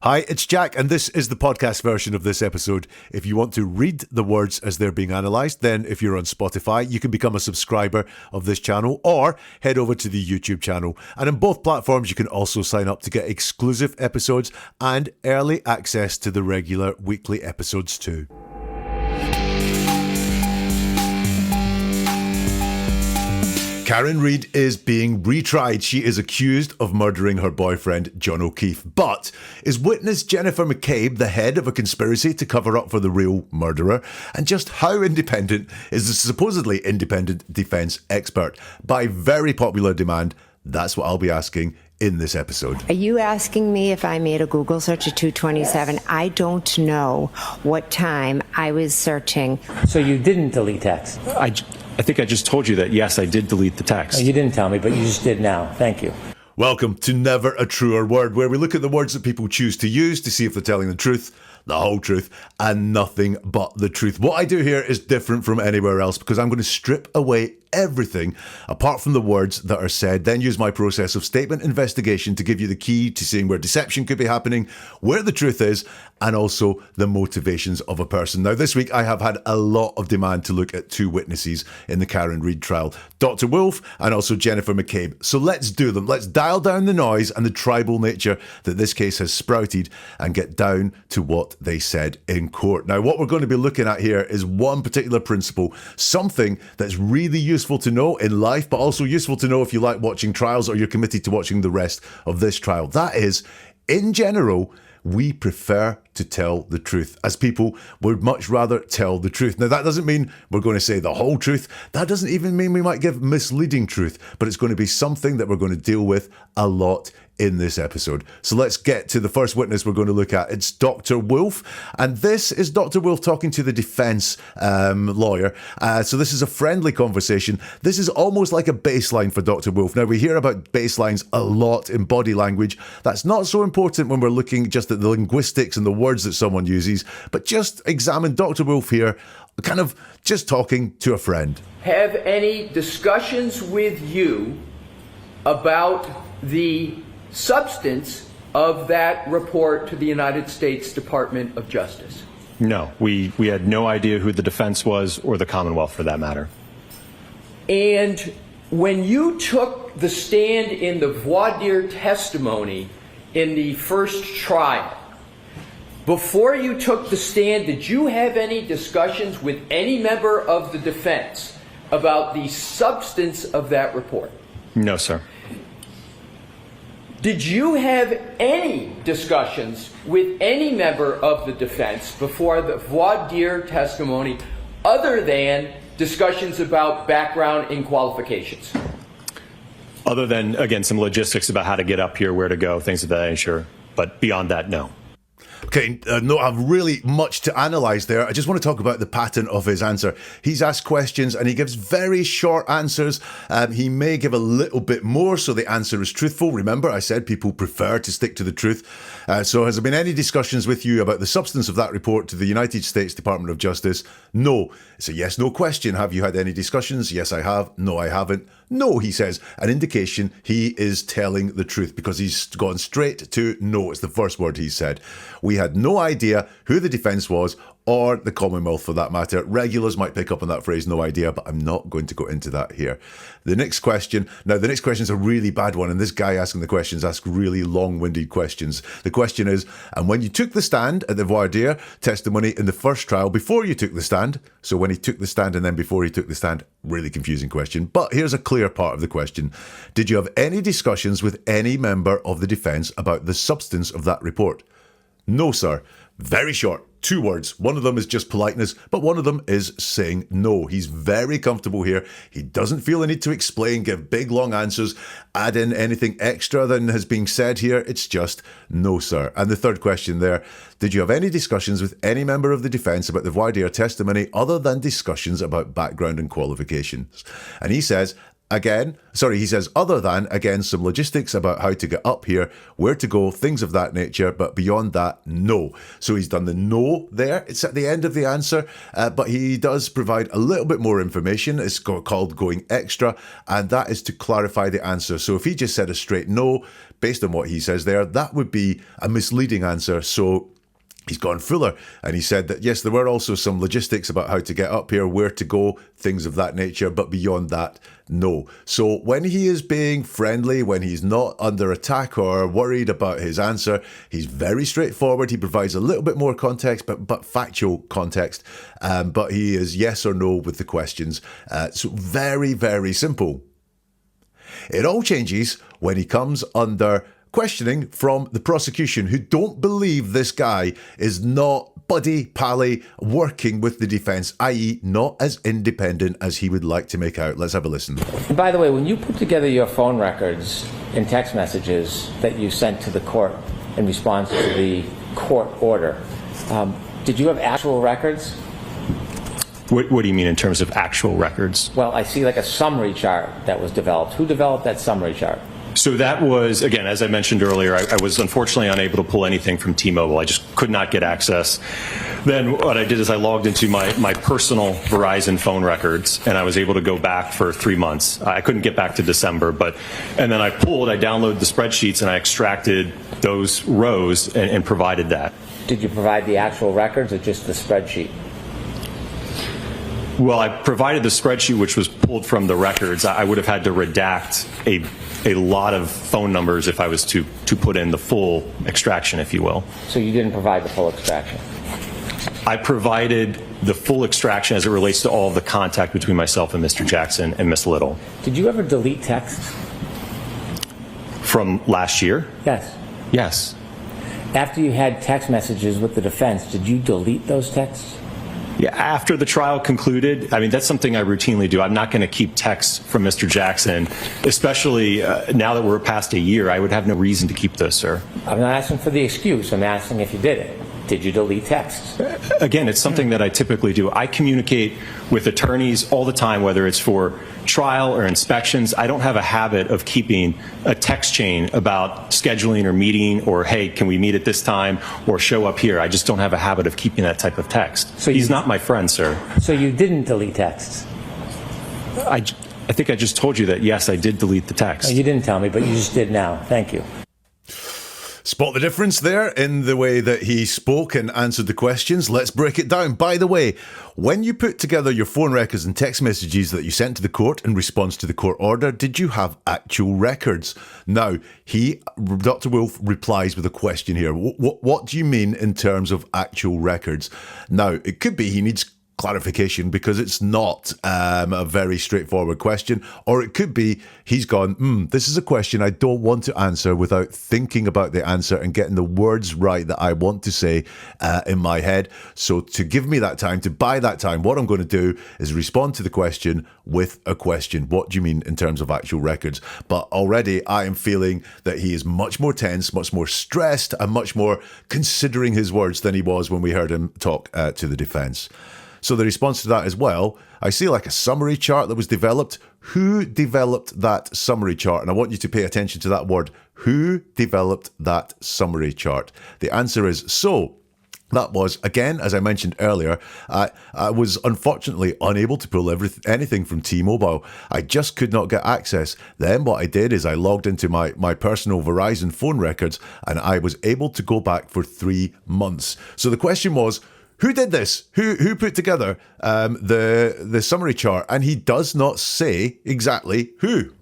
Hi, it's Jack, and this is the podcast version of this episode. If you want to read the words as they're being analysed, then if you're on Spotify, you can become a subscriber of this channel or head over to the YouTube channel. And on both platforms, you can also sign up to get exclusive episodes and early access to the regular weekly episodes too. Karen Reid is being retried. She is accused of murdering her boyfriend, John O'Keefe. But is witness Jennifer McCabe the head of a conspiracy to cover up for the real murderer? And just how independent is the supposedly independent defence expert? By very popular demand, that's what I'll be asking in this episode. Are you asking me if I made a Google search at 2:27? Yes. I don't know what time I was searching. So you didn't delete text? I think I just told you that, yes, I did delete the text. You didn't tell me, but you just did now. Thank you. Welcome to Never a Truer Word, where we look at the words that people choose to use to see if they're telling the truth, the whole truth, and nothing but the truth. What I do here is different from anywhere else because I'm going to strip away everything apart from the words that are said, then use my process of statement investigation to give you the key to seeing where deception could be happening, where the truth is, and also the motivations of a person. Now, this week I have had a lot of demand to look at two witnesses in the Karen Reid trial, Dr. Wolfe and also Jennifer McCabe. So let's do them. Let's dial down the noise and the tribal nature that this case has sprouted and get down to what they said in court. Now, what we're going to be looking at here is one particular principle, something that's really useful to know in life, but also useful to know if you like watching trials or you're committed to watching the rest of this trial. That is, in general, we prefer to tell the truth. As people would much rather tell the truth. Now, that doesn't mean we're going to say the whole truth. That doesn't even mean we might give misleading truth, but it's going to be something that we're going to deal with a lot in this episode. So let's get to the first witness we're going to look at. It's Dr. Wolfe, and this is Dr. Wolfe talking to the defence lawyer. So this is a friendly conversation. This is almost like a baseline for Dr. Wolfe. Now, we hear about baselines a lot in body language. That's not so important when we're looking just at the linguistics and the words that someone uses, but just examine Dr. Wolfe here, kind of just talking to a friend. Have any discussions with you about the substance of that report to the United States Department of Justice? No, we had no idea who the defense was or the Commonwealth for that matter. And when you took the stand in the voir dire testimony in the first trial, before you took the stand, did you have any discussions with any member of the defense about the substance of that report? No, sir. Did you have any discussions with any member of the defense before the voir dire testimony other than discussions about background and qualifications? Other than, again, some logistics about how to get up here, where to go, things of that nature. But beyond that, no. Okay, not have really much to analyse there. I just want to talk about the pattern of his answer. He's asked questions and he gives very short answers. He may give a little bit more so the answer is truthful. Remember, I said people prefer to stick to the truth. So has there been any discussions with you about the substance of that report to the United States Department of Justice? No. It's a yes-no question. Have you had any discussions? Yes, I have. No, I haven't. No, he says, an indication he is telling the truth because he's gone straight to no. It's the first word he said. We had no idea who the defence was or the Commonwealth for that matter. Regulars might pick up on that phrase, no idea, but I'm not going to go into that here. The next question is a really bad one, and this guy asking the questions asks really long-winded questions. The question is, and when you took the stand at the voir dire testimony in the first trial, before you took the stand, so when he took the stand and then before he took the stand, really confusing question, but here's a clear part of the question. Did you have any discussions with any member of the defence about the substance of that report? No, sir. Very short. 2 words. One of them is just politeness, but one of them is saying no. He's very comfortable here. He doesn't feel the need to explain, give big, long answers, add in anything extra than has been said here. It's just no, sir. And the third question there, did you have any discussions with any member of the defence about the voir dire testimony other than discussions about background and qualifications? And he says, he says, other than, again, some logistics about how to get up here, where to go, things of that nature, but beyond that, no. So he's done the no there. It's at the end of the answer, but he does provide a little bit more information. It's called going extra, and that is to clarify the answer. So if he just said a straight no, based on what he says there, that would be a misleading answer. So he's gone fuller, and he said that, yes, there were also some logistics about how to get up here, where to go, things of that nature, but beyond that, no. So when he is being friendly, when he's not under attack or worried about his answer, he's very straightforward. He provides a little bit more context, but factual context, but he is yes or no with the questions. So very, very simple. It all changes when he comes under questioning from the prosecution, who don't believe this guy is not buddy pally working with the defence, i.e. not as independent as he would like to make out. Let's have a listen. And by the way, when you put together your phone records and text messages that you sent to the court in response to the court order, did you have actual records? What do you mean in terms of actual records? Well, I see like a summary chart that was developed. Who developed that summary chart? So that was, again, as I mentioned earlier, I was unfortunately unable to pull anything from T-Mobile. I just could not get access. Then what I did is I logged into my personal Verizon phone records, and I was able to go back for 3 months. I couldn't get back to December, and then I downloaded the spreadsheets, and I extracted those rows and provided that. Did you provide the actual records or just the spreadsheet? Well, I provided the spreadsheet, which was pulled from the records. I would have had to redact a lot of phone numbers if I was to put in the full extraction, if you will. So you didn't provide the full extraction? I provided the full extraction as it relates to all of the contact between myself and Mr. Jackson and Miss Little. Did you ever delete texts? From last year? Yes. Yes. After you had text messages with the defense, did you delete those texts? Yeah, after the trial concluded, I mean, that's something I routinely do. I'm not going to keep texts from Mr. Jackson, especially now that we're past a year. I would have no reason to keep those, sir. I'm not asking for the excuse. I'm asking if you did it. Did you delete texts? Again, it's something that I typically do. I communicate with attorneys all the time, whether it's for trial or inspections. I don't have a habit of keeping a text chain about scheduling or meeting or, hey, can we meet at this time or show up here. I just don't have a habit of keeping that type of text. So he's not my friend, sir. So you didn't delete texts? I think I just told you that, yes, I did delete the text. No, you didn't tell me, but you just did now. Thank you. Spot the difference there in the way that he spoke and answered the questions. Let's break it down. By the way, when you put together your phone records and text messages that you sent to the court in response to the court order, did you have actual records? Now, Dr. Wolfe replies with a question here. What do you mean in terms of actual records? Now, it could be he needs clarification because it's not a very straightforward question, or it could be he's gone, this is a question I don't want to answer without thinking about the answer and getting the words right that I want to say in my head. So to give me that time, to buy that time, what I'm going to do is respond to the question with a question. What do you mean in terms of actual records? But already I am feeling that he is much more tense, much more stressed, and much more considering his words than he was when we heard him talk to the defence. So the response to that as well, I see like a summary chart that was developed. Who developed that summary chart? And I want you to pay attention to that word. Who developed that summary chart? The answer is so. That was, again, as I mentioned earlier, I was unfortunately unable to pull anything from T-Mobile. I just could not get access. Then what I did is I logged into my personal Verizon phone records, and I was able to go back for 3 months. So the question was, who did this? Who put together the summary chart? And he does not say exactly who.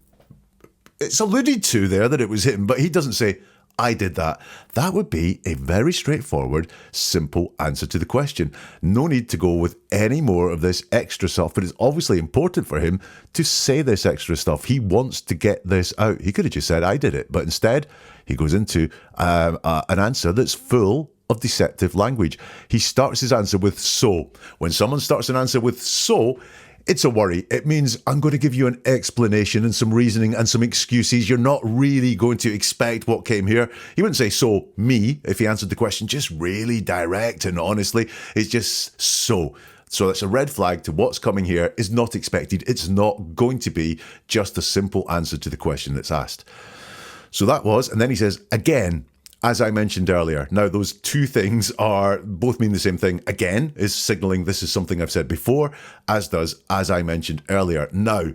It's alluded to there that it was him, but he doesn't say, I did that. That would be a very straightforward, simple answer to the question. No need to go with any more of this extra stuff, but it's obviously important for him to say this extra stuff. He wants to get this out. He could have just said, I did it. But instead, he goes into an answer that's full of deceptive language. He starts his answer with so. When someone starts an answer with so, it's a worry. It means I'm going to give you an explanation and some reasoning and some excuses. You're not really going to expect what came here. He wouldn't say so me if he answered the question just really direct and honestly. It's just so. So that's a red flag to what's coming here is not expected. It's not going to be just a simple answer to the question that's asked. So that was, and then he says, again, as I mentioned earlier. Now, those two things are both mean the same thing. Again is signaling this is something I've said before, as does, as I mentioned earlier. Now,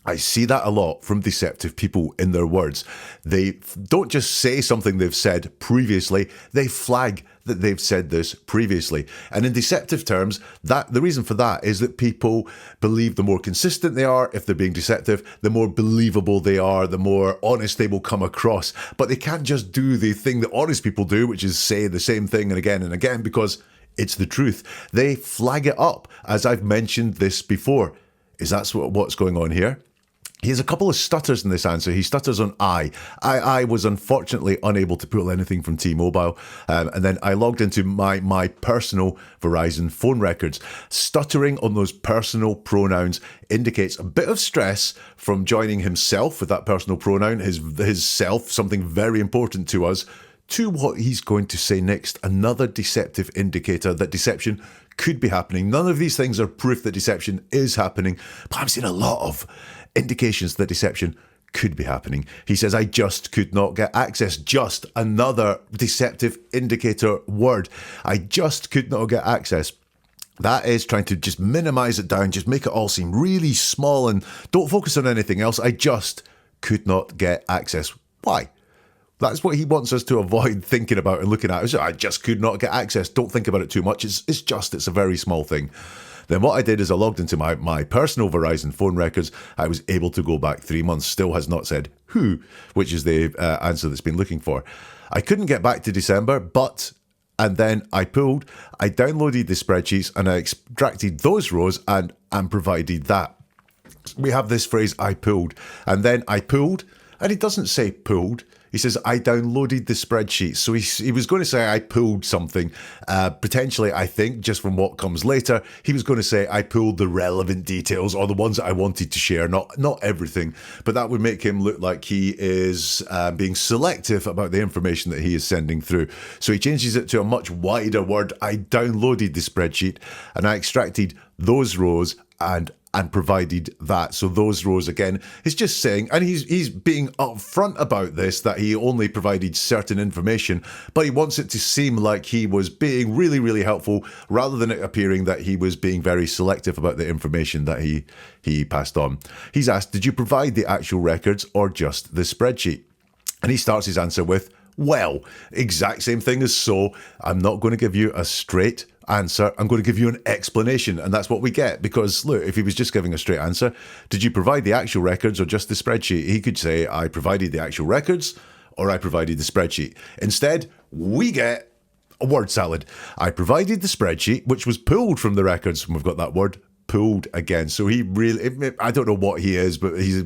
I see that a lot from deceptive people in their words. They don't just say something they've said previously, they flag that they've said this previously. And in deceptive terms, that the reason for that is that people believe the more consistent they are, if they're being deceptive, the more believable they are, the more honest they will come across. But they can't just do the thing that honest people do, which is say the same thing and again, because it's the truth. They flag it up, as I've mentioned this before. Is that what's going on here? He has a couple of stutters in this answer. He stutters on I was unfortunately unable to pull anything from T-Mobile. And then I logged into my personal Verizon phone records. Stuttering on those personal pronouns indicates a bit of stress from joining himself with that personal pronoun, his self, something very important to us, to what he's going to say next. Another deceptive indicator that deception could be happening. None of these things are proof that deception is happening, but I'm seeing a lot of indications that deception could be happening. He says, I just could not get access. Just another deceptive indicator word. I just could not get access. That is trying to just minimize it down, just make it all seem really small and don't focus on anything else. I just could not get access. Why? That's what he wants us to avoid thinking about and looking at. I just could not get access. Don't think about it too much. It's a very small thing. Then what I did is I logged into my personal Verizon phone records. I was able to go back 3 months. Still has not said who, which is the answer that's been looking for. I couldn't get back to December, and then I downloaded the spreadsheets and I extracted those rows and provided that. We have this phrase, I pulled, and then I pulled, and it doesn't say pulled. He says, I downloaded the spreadsheet. So he was going to say, I pulled something. Potentially, I think, just from what comes later, he was going to say, I pulled the relevant details or the ones that I wanted to share, not everything. But that would make him look like he is being selective about the information that he is sending through. So he changes it to a much wider word. I downloaded the spreadsheet and I extracted those rows and provided that. So those rows, again, is just saying, and he's being upfront about this, that he only provided certain information, but he wants it to seem like he was being really, really helpful, rather than it appearing that he was being very selective about the information that he passed on. He's asked, did you provide the actual records or just the spreadsheet? And he starts his answer with, well, exact same thing as so. I'm not going to give you a straight answer. I'm going to give you an explanation. And that's what we get. Because look, if he was just giving a straight answer, did you provide the actual records or just the spreadsheet? He could say, I provided the actual records or I provided the spreadsheet. Instead, we get a word salad. I provided the spreadsheet, which was pulled from the records. And we've got that word pulled again. So he really, I don't know what he is, but he's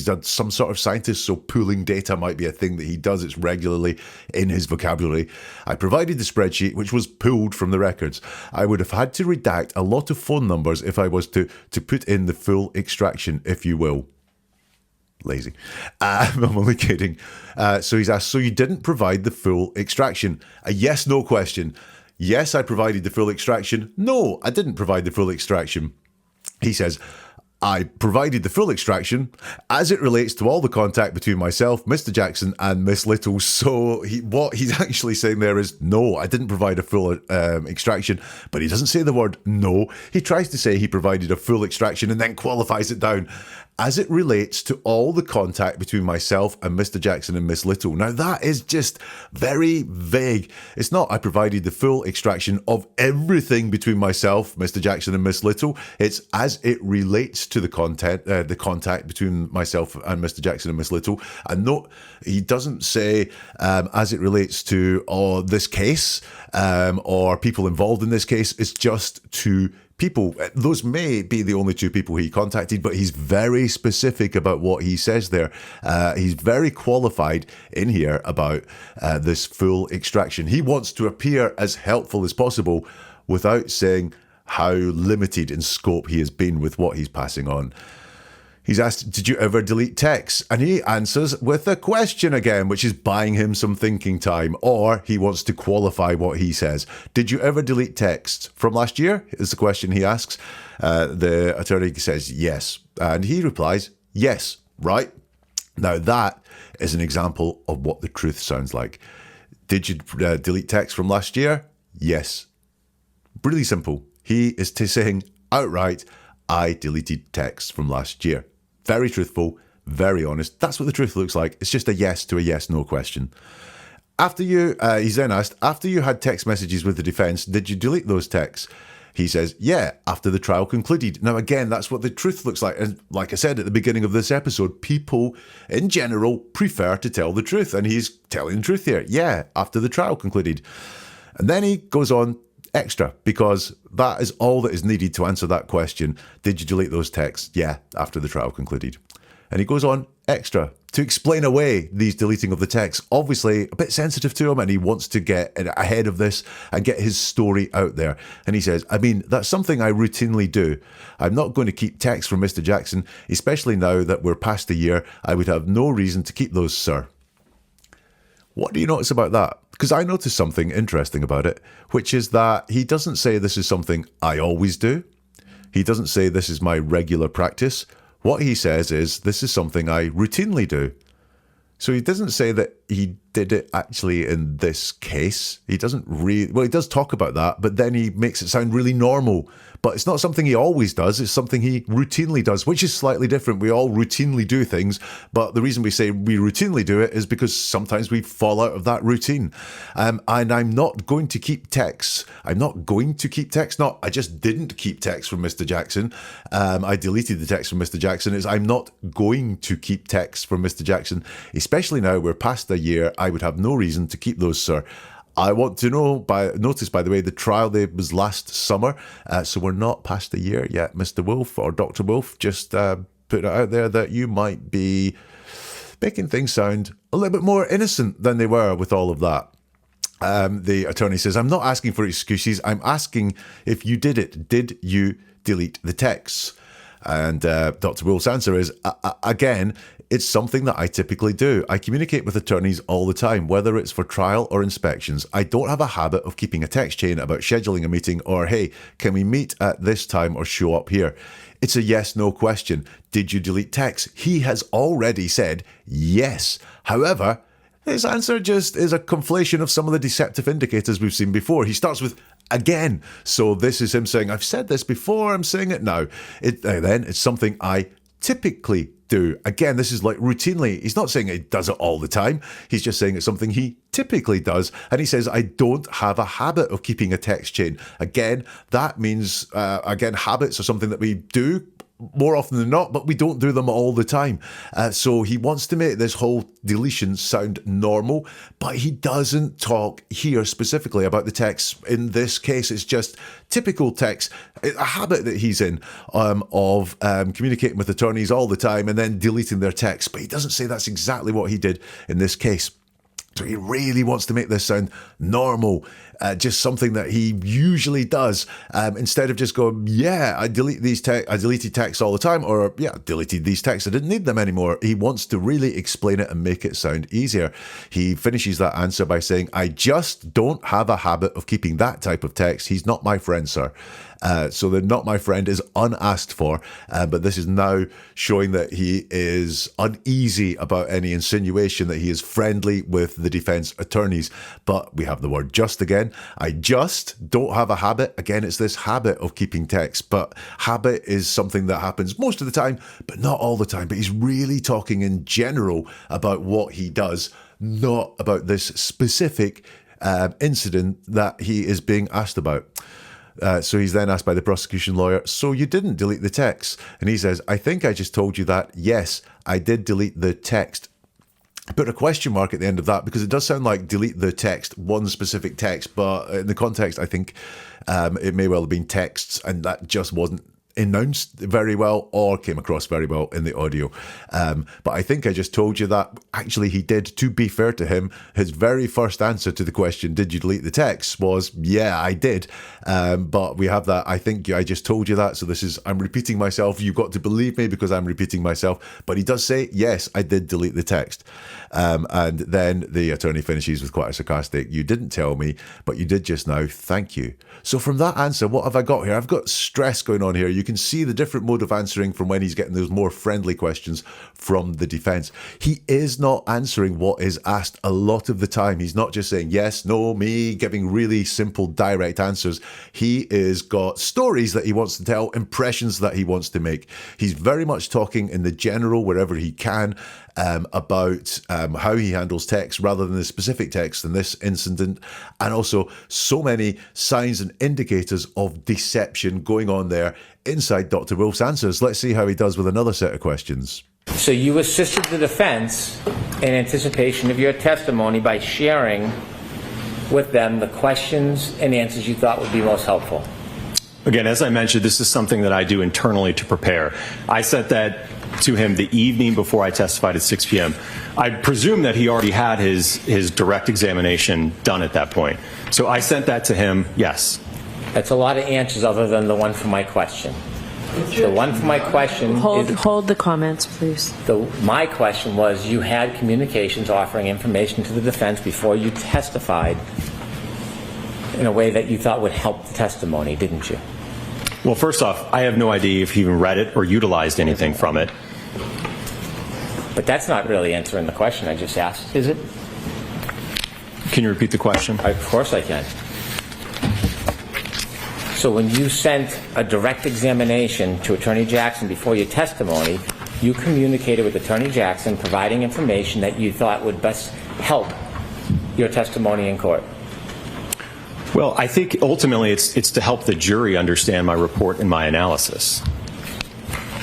done some sort of scientist. So pooling data might be a thing that he does. It's regularly in his vocabulary. I provided the spreadsheet, which was pulled from the records. I would have had to redact a lot of phone numbers if I was to put in the full extraction, if you will. Lazy. I'm only kidding. So he's asked, so you didn't provide the full extraction? A yes/no question. Yes, I provided the full extraction. No, I didn't provide the full extraction. He says, I provided the full extraction as it relates to all the contact between myself, Mr. Jackson, and Miss Little. So what he's actually saying there is, no, I didn't provide a full extraction, but he doesn't say the word no. He tries to say he provided a full extraction and then qualifies it down. As it relates to all the contact between myself and Mr. Jackson and Miss Little. Now, that is just very vague. It's not, I provided the full extraction of everything between myself, Mr. Jackson, and Miss Little. It's as it relates to the contact between myself and Mr. Jackson and Miss Little. And no, he doesn't say as it relates to this case or people involved in this case. It's just to people. Those may be the only two people he contacted, but he's very specific about what he says there. He's very qualified in here about this full extraction. He wants to appear as helpful as possible without saying how limited in scope he has been with what he's passing on. He's asked, did you ever delete texts? And he answers with a question again, which is buying him some thinking time, or he wants to qualify what he says. Did you ever delete texts from last year? Is the question he asks. The attorney says yes. And he replies, yes, right? Now that is an example of what the truth sounds like. Did you delete texts from last year? Yes. Really simple. He is saying outright, I deleted texts from last year. Very truthful, very honest. That's what the truth looks like. It's just a yes to a yes/no question. He's then asked, after you had text messages with the defense, did you delete those texts? He says, yeah, after the trial concluded. Now, again, that's what the truth looks like. And like I said at the beginning of this episode, people in general prefer to tell the truth. And he's telling the truth here. Yeah, after the trial concluded. And then he goes on extra, because that is all that is needed to answer that question. Did you delete those texts? Yeah, after the trial concluded. And he goes on extra to explain away these deleting of the texts. Obviously, a bit sensitive to him, and he wants to get ahead of this and get his story out there. And he says, I mean, that's something I routinely do. I'm not going to keep texts from Mr. Jackson, especially now that we're past a year. I would have no reason to keep those, sir. What do you notice about that? Because I noticed something interesting about it, which is that he doesn't say this is something I always do. He doesn't say this is my regular practice. What he says is this is something I routinely do. So he doesn't say that he did it actually in this case. He doesn't really, well, he does talk about that, but then he makes it sound really normal. But it's not something he always does. It's something he routinely does, which is slightly different. We all routinely do things, but the reason we say we routinely do it is because sometimes we fall out of that routine. And I'm not going to keep texts. I'm not going to keep texts. Not, I just didn't keep texts from Mr. Jackson. I deleted the text from Mr. Jackson. I'm not going to keep texts from Mr. Jackson, especially now we're past a year. I would have no reason to keep those, sir. I want to notice, by the way, the trial day was last summer, so we're not past a year yet, Mr. Wolfe or Dr. Wolfe. Just put it out there that you might be making things sound a little bit more innocent than they were with all of that. The attorney says, I'm not asking for excuses. I'm asking if you did it. Did you delete the texts? And Dr. Wolfe's answer is, again, it's something that I typically do. I communicate with attorneys all the time, whether it's for trial or inspections. I don't have a habit of keeping a text chain about scheduling a meeting or, hey, can we meet at this time or show up here? It's a yes/no question. Did you delete texts? He has already said yes. However, his answer just is a conflation of some of the deceptive indicators we've seen before. He starts with again. So this is him saying, I've said this before, I'm saying it now. Then it's something I typically do. Again, this is like routinely. He's not saying he does it all the time. He's just saying it's something he typically does. And he says, I don't have a habit of keeping a text chain. Again, that means, habits are something that we do more often than not, but we don't do them all the time. So he wants to make this whole deletion sound normal, but he doesn't talk here specifically about the text. In this case, it's just typical text, a habit that he's in of communicating with attorneys all the time and then deleting their text. But he doesn't say that's exactly what he did in this case. So he really wants to make this sound normal, just something that he usually does, instead of just going, yeah, I deleted texts all the time, or yeah, I deleted these texts, I didn't need them anymore. He wants to really explain it and make it sound easier. He finishes that answer by saying, I just don't have a habit of keeping that type of text. He's not my friend, sir. So the not my friend is unasked for, but this is now showing that he is uneasy about any insinuation that he is friendly with the defense attorneys. But we have the word just again. I just don't have a habit. Again, it's this habit of keeping text, but habit is something that happens most of the time, but not all the time. But he's really talking in general about what he does, not about this specific incident that he is being asked about. So he's then asked by the prosecution lawyer, so you didn't delete the text? And he says, I think I just told you that. Yes, I did delete the text. I put a question mark at the end of that because it does sound like delete the text, one specific text, but in the context, I think it may well have been texts, and that just wasn't enounced very well or came across very well in the audio. But I think I just told you that actually he did. To be fair to him, his very first answer to the question, did you delete the text, was, yeah, I did. But we have that, I think I just told you that. So I'm repeating myself. You've got to believe me because I'm repeating myself. But he does say, yes, I did delete the text. And then the attorney finishes with quite a sarcastic, you didn't tell me, but you did just now. Thank you. So from that answer, what have I got here? I've got stress going on here. You can see the different mode of answering from when he's getting those more friendly questions from the defense. He is not answering what is asked a lot of the time. He's not just saying yes, no, me, giving really simple, direct answers. He is got stories that he wants to tell, impressions that he wants to make. He's very much talking in the general, wherever he can, about how he handles text rather than the specific text in this incident, and also so many signs and indicators of deception going on there inside Dr. Wolfe's answers. Let's see how he does with another set of questions. So you assisted the defense in anticipation of your testimony by sharing with them the questions and answers you thought would be most helpful. Again, as I mentioned, this is something that I do internally to prepare. I sent that to him the evening before I testified at 6 p.m. I presume that he already had his direct examination done at that point. So I sent that to him, yes. That's a lot of answers other than the one for my question. The one for my question Hold the comments, please. My question was, you had communications offering information to the defense before you testified in a way that you thought would help the testimony, didn't you? Well, first off, I have no idea if he even read it or utilized anything from it. But that's not really answering the question I just asked, is it? Can you repeat the question? Of course I can. So when you sent a direct examination to Attorney Jackson before your testimony, you communicated with Attorney Jackson providing information that you thought would best help your testimony in court. Well, I think ultimately it's to help the jury understand my report and my analysis.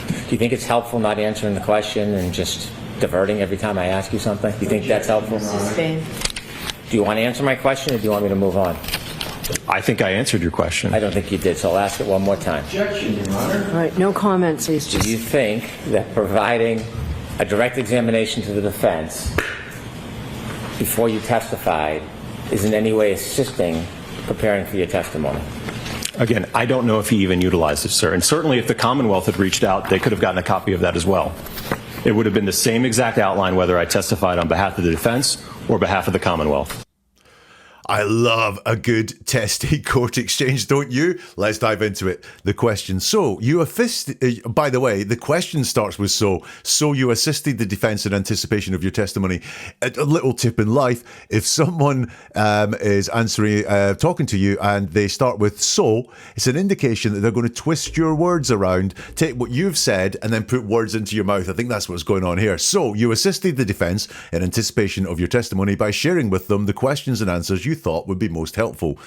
Do you think it's helpful not answering the question and just diverting every time I ask you something? Do you think that's helpful? Do you want to answer my question or do you want me to move on? I think I answered your question. I don't think you did, so I'll ask it one more time. Objection, Your Honor. All right, no comments, please. Do you think that providing a direct examination to the defense before you testified is in any way assisting preparing for your testimony? Again, I don't know if he even utilized it, sir. And certainly if the Commonwealth had reached out, they could have gotten a copy of that as well. It would have been the same exact outline whether I testified on behalf of the defense or behalf of the Commonwealth. I love a good testy court exchange, don't you? Let's dive into it. The question. So, you assisted, by the way, the question starts with so you assisted the defense in anticipation of your testimony. A little tip in life, if someone is answering, talking to you and they start with so, it's an indication that they're going to twist your words around, take what you've said and then put words into your mouth. I think that's what's going on here. So, you assisted the defense in anticipation of your testimony by sharing with them the questions and answers you thought would be most helpful.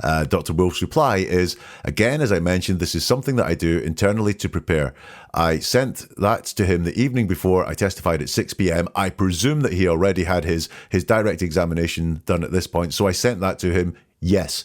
Dr. Wolfe's reply is, again, as I mentioned, this is something that I do internally to prepare. I sent that to him the evening before I testified at 6 p.m. I presume that he already had his direct examination done at this point, so I sent that to him, yes.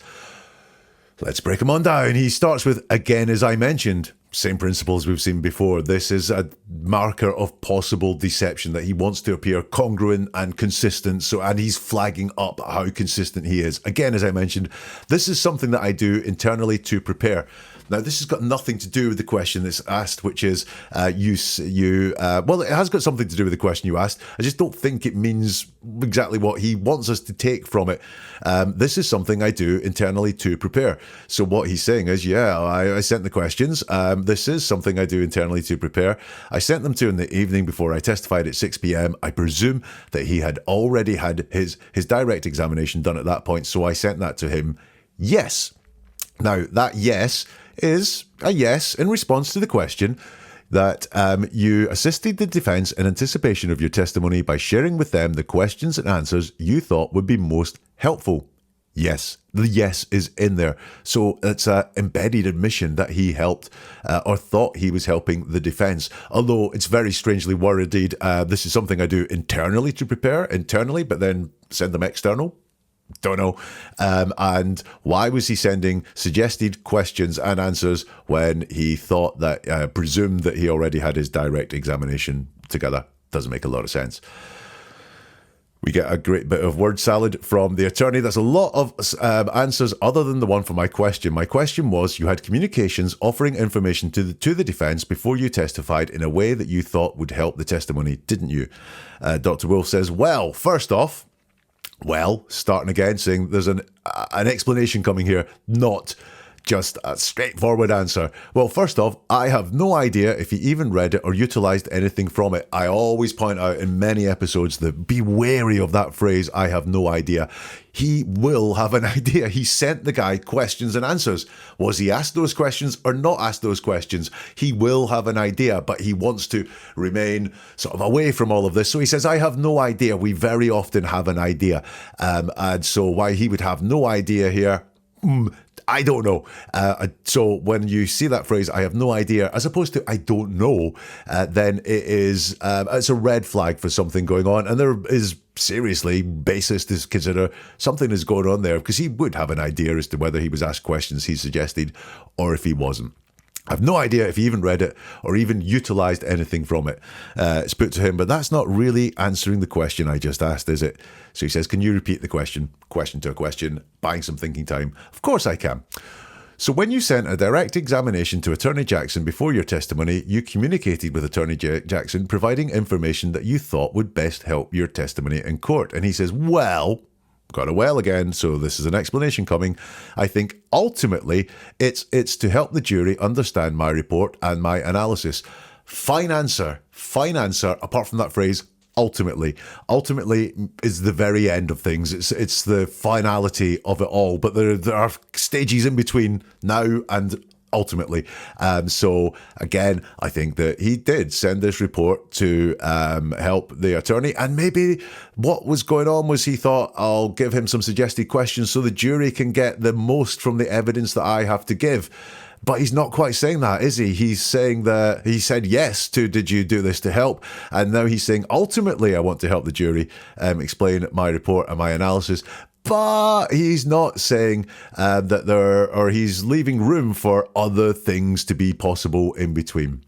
Let's break him on down. He starts with, again, as I mentioned. Same principles we've seen before. This is a marker of possible deception, that he wants to appear congruent and consistent. And he's flagging up how consistent he is. Again, as I mentioned, this is something that I do internally to prepare. Now, this has got nothing to do with the question that's asked, which is, well, it has got something to do with the question you asked. I just don't think it means exactly what he wants us to take from it. This is something I do internally to prepare. So what he's saying is, yeah, I sent the questions. This is something I do internally to prepare. I sent them to him the evening before I testified at 6 p.m. I presume that he had already had his direct examination done at that point. So I sent that to him, yes. Now, that yes is a yes in response to the question that you assisted the defense in anticipation of your testimony by sharing with them the questions and answers you thought would be most helpful. Yes, the yes is in there. So it's an embedded admission that he helped or thought he was helping the defense. Although it's very strangely worded, this is something I do internally to prepare, but then send them external. Don't know. And why was he sending suggested questions and answers when he thought that, presumed that he already had his direct examination together? Doesn't make a lot of sense. We get a great bit of word salad from the attorney. That's a lot of answers other than the one for my question. My question was, you had communications offering information to the defence before you testified in a way that you thought would help the testimony, didn't you? Dr. Wolfe says, well, first off, starting again, saying there's an explanation coming here, not just a straightforward answer. Well, first off, I have no idea if he even read it or utilised anything from it. I always point out in many episodes that be wary of that phrase, I have no idea. He will have an idea. He sent the guy questions and answers. Was he asked those questions or not asked those questions? He will have an idea, but he wants to remain sort of away from all of this. So he says, I have no idea. We very often have an idea. And so why he would have no idea here, I don't know. So when you see that phrase, I have no idea, as opposed to I don't know, then it's a red flag for something going on. And there is seriously basis to consider something is going on there, because he would have an idea as to whether he was asked questions he suggested or if he wasn't. I have no idea if he even read it or even utilised anything from it. It's put to him, but that's not really answering the question I just asked, is it? So he says, can you repeat the question? Question to a question, buying some thinking time. Of course I can. So when you sent a direct examination to Attorney Jackson before your testimony, you communicated with Attorney Jackson, providing information that you thought would best help your testimony in court. And he says, well... Got a well again, so this is an explanation coming. I think ultimately it's to help the jury understand my report and my analysis. Fine answer, apart from that phrase, ultimately. Ultimately is the very end of things. It's the finality of it all, but there are stages in between now and ultimately. So again, I think that he did send this report to help the attorney, and maybe what was going on was he thought, I'll give him some suggested questions so the jury can get the most from the evidence that I have to give. But he's not quite saying that, is he? He's saying that he said yes to, did you do this to help? And now he's saying, ultimately, I want to help the jury explain my report and my analysis. But he's not saying that he's leaving room for other things to be possible in between.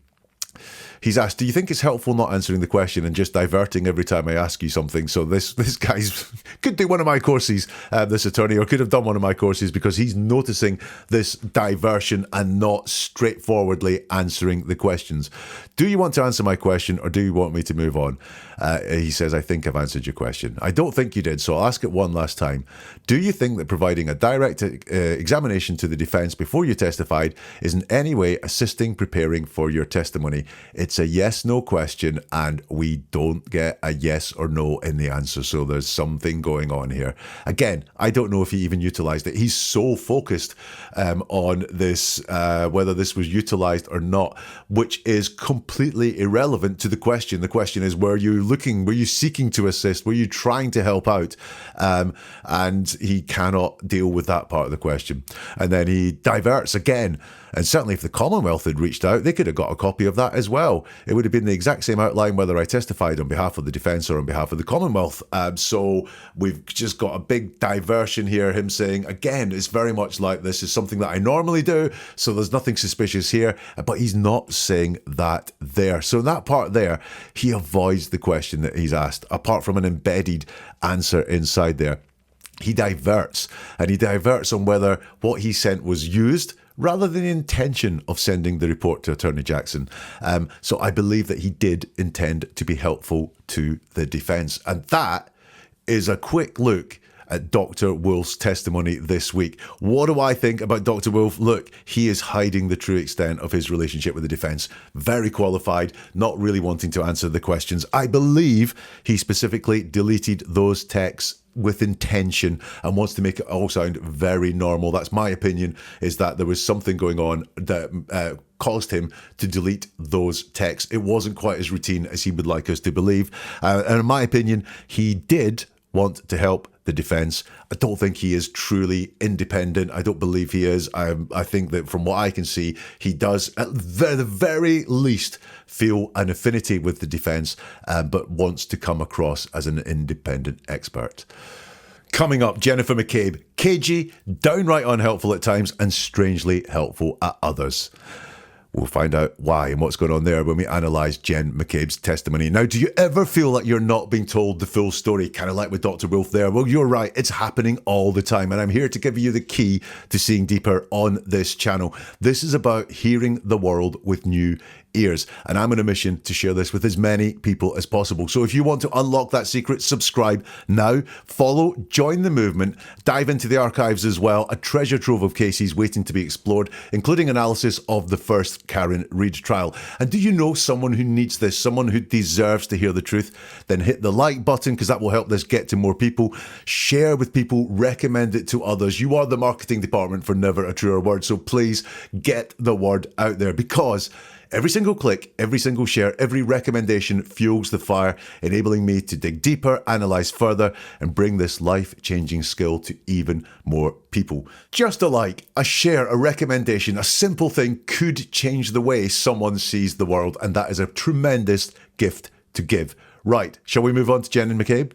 He's asked, do you think it's helpful not answering the question and just diverting every time I ask you something? So this guy's could do one of my courses, this attorney, or could have done one of my courses, because he's noticing this diversion and not straightforwardly answering the questions. Do you want to answer my question, or do you want me to move on? He says, I think I've answered your question. I don't think you did, so I'll ask it one last time. Do you think that providing a direct examination to the defence before you testified is in any way assisting preparing for your testimony? It's a yes-no question, and we don't get a yes or no in the answer, so there's something going on here. Again, I don't know if he even utilised it. He's so focused on this, whether this was utilised or not, which is completely irrelevant to the question. The question is, were you seeking to assist? Were you trying to help out? And he cannot deal with that part of the question. And then he diverts again. And certainly if the Commonwealth had reached out, they could have got a copy of that as well. It would have been the exact same outline whether I testified on behalf of the defence or on behalf of the Commonwealth. So we've just got a big diversion here. Him saying, again, it's very much like this is something that I normally do, so there's nothing suspicious here. But he's not saying that there. So in that part there, he avoids the question that he's asked, apart from an embedded answer inside there. He diverts, and he diverts on whether what he sent was used rather than the intention of sending the report to Attorney Jackson. So I believe that he did intend to be helpful to the defence. And that is a quick look at Dr. Wolfe's testimony this week. What do I think about Dr. Wolfe? Look, he is hiding the true extent of his relationship with the defence. Very qualified, not really wanting to answer the questions. I believe he specifically deleted those texts with intention and wants to make it all sound very normal. That's my opinion, is that there was something going on that caused him to delete those texts. It wasn't quite as routine as he would like us to believe. And in my opinion, he did want to help the defence. I don't think he is truly independent. I don't believe he is. I think that from what I can see, he does at the very least feel an affinity with the defence, but wants to come across as an independent expert. Coming up, Jennifer McCabe, cagey, downright unhelpful at times, and strangely helpful at others. We'll find out why and what's going on there when we analyse Jen McCabe's testimony. Now, do you ever feel like you're not being told the full story, kind of like with Dr. Wolfe there? Well, you're right. It's happening all the time. And I'm here to give you the key to seeing deeper on this channel. This is about hearing the world with new ears. And I'm on a mission to share this with as many people as possible. So if you want to unlock that secret, subscribe now, follow, join the movement, dive into the archives as well. A treasure trove of cases waiting to be explored, including analysis of the first Karen Reid trial. And do you know someone who needs this, someone who deserves to hear the truth? Then hit the like button, because that will help this get to more people. Share with people, recommend it to others. You are the marketing department for Never a Truer Word. So please get the word out there, because every single click, every single share, every recommendation fuels the fire, enabling me to dig deeper, analyse further, and bring this life-changing skill to even more people. Just a like, a share, a recommendation, a simple thing could change the way someone sees the world, and that is a tremendous gift to give. Right, shall we move on to Jen and McCabe?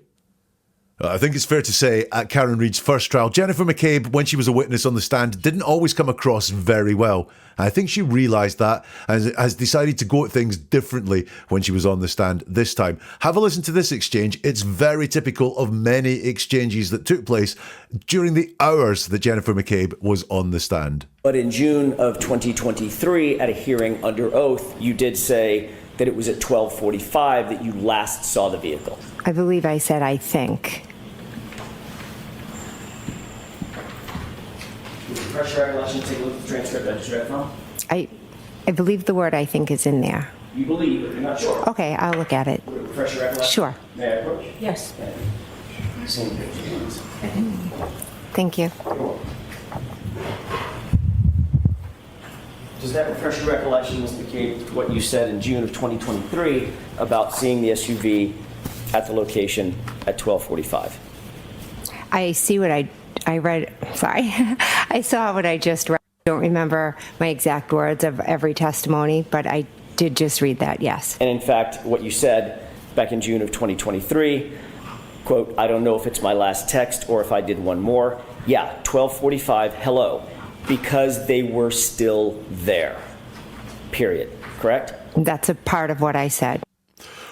I think it's fair to say at Karen Reid's first trial, Jennifer McCabe, when she was a witness on the stand, didn't always come across very well. I think she realised that and has decided to go at things differently when she was on the stand this time. Have a listen to this exchange. It's very typical of many exchanges that took place during the hours that Jennifer McCabe was on the stand. But in June of 2023, at a hearing under oath, you did say that it was at 12:45 that you last saw the vehicle. I believe I said I think. Refresh your recollection, take a look at the transcript I just read from. I believe the word I think is in there. You believe, but you're not sure. Okay, I'll look at it. Refresh your recollection. Sure. May I approach? Yes. Same page, please. Thank you. Does that refresh your recollection, Ms. McCabe, what you said in June of 2023 about seeing the SUV at the location at 12:45? I see what I read. Sorry. I saw what I just read. I don't remember my exact words of every testimony, but I did just read that, yes. And in fact, what you said back in June of 2023, quote, I don't know if it's my last text or if I did one more. Yeah, 12:45, hello, because they were still there, period, correct? That's a part of what I said.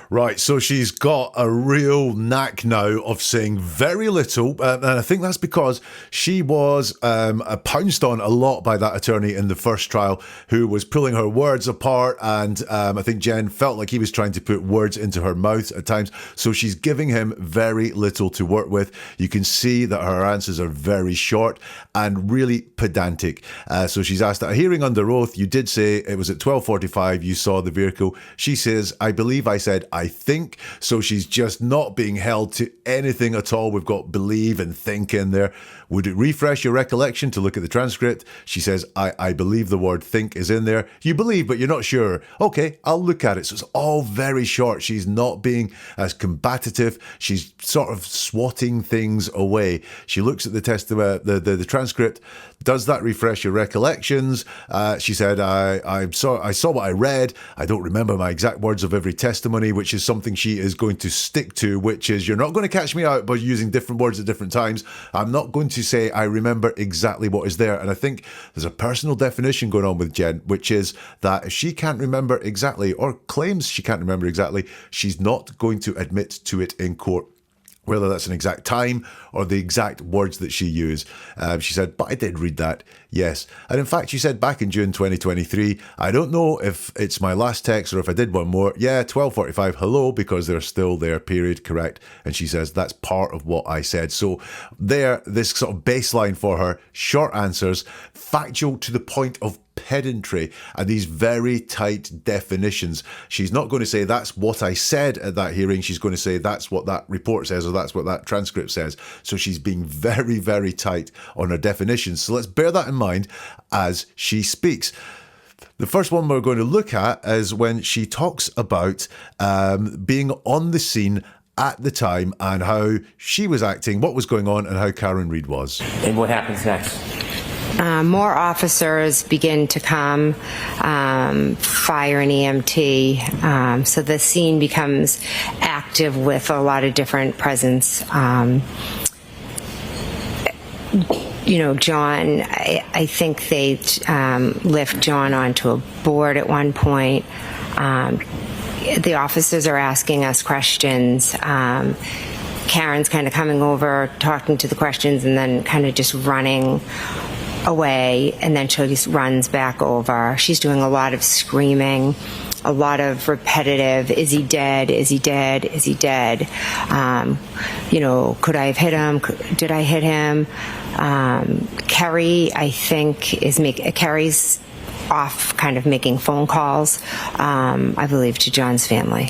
Right, so she's got a real knack now of saying very little, and I think that's because she was pounced on a lot by that attorney in the first trial, who was pulling her words apart, and I think Jen felt like he was trying to put words into her mouth at times, so she's giving him very little to work with. You can see that her answers are very short and really pedantic. So she's asked at a hearing under oath, you did say it was at 12:45 you saw the vehicle. She says, I believe I said I think, so she's just not being held to anything at all. We've got believe and think in there. Would it refresh your recollection to look at the transcript? She says, I believe the word think is in there. You believe, but you're not sure. Okay, I'll look at it. So it's all very short. She's not being as combative. She's sort of swatting things away. She looks at the transcript. Does that refresh your recollections? She said, I saw what I read. I don't remember my exact words of every testimony, which is something she is going to stick to, which is, you're not going to catch me out by using different words at different times. I'm not going to say I remember exactly what is there. And I think there's a personal definition going on with Jen, which is that if she can't remember exactly, or claims she can't remember exactly, she's not going to admit to it in court, whether that's an exact time or the exact words that she used. She said, but I did read that, yes. And in fact, she said back in June 2023, I don't know if it's my last text or if I did one more. Yeah, 12:45, hello, because they're still there, period, correct. And she says, that's part of what I said. So there, this sort of baseline for her, short answers, factual to the point of pedantry, and these very tight definitions. She's not going to say that's what I said at that hearing. She's going to say that's what that report says, or that's what that transcript says. So she's being very, very tight on her definitions. So let's bear that in mind as she speaks. The first one we're going to look at is when she talks about being on the scene at the time and how she was acting, what was going on, and how Karen Reid was. And what happens next? More officers begin to come, fire and EMT, so the scene becomes active with a lot of different presence. John, I think they lift John onto a board at one point. The officers are asking us questions. Karen's kind of coming over, talking to the questions, and then kind of just running away, and then she just runs back over. She's doing a lot of screaming, a lot of repetitive, is he dead, is he dead, is he dead? Could I have hit him? Did I hit him? Kerry, I think, Kerry's off kind of making phone calls, I believe, to John's family.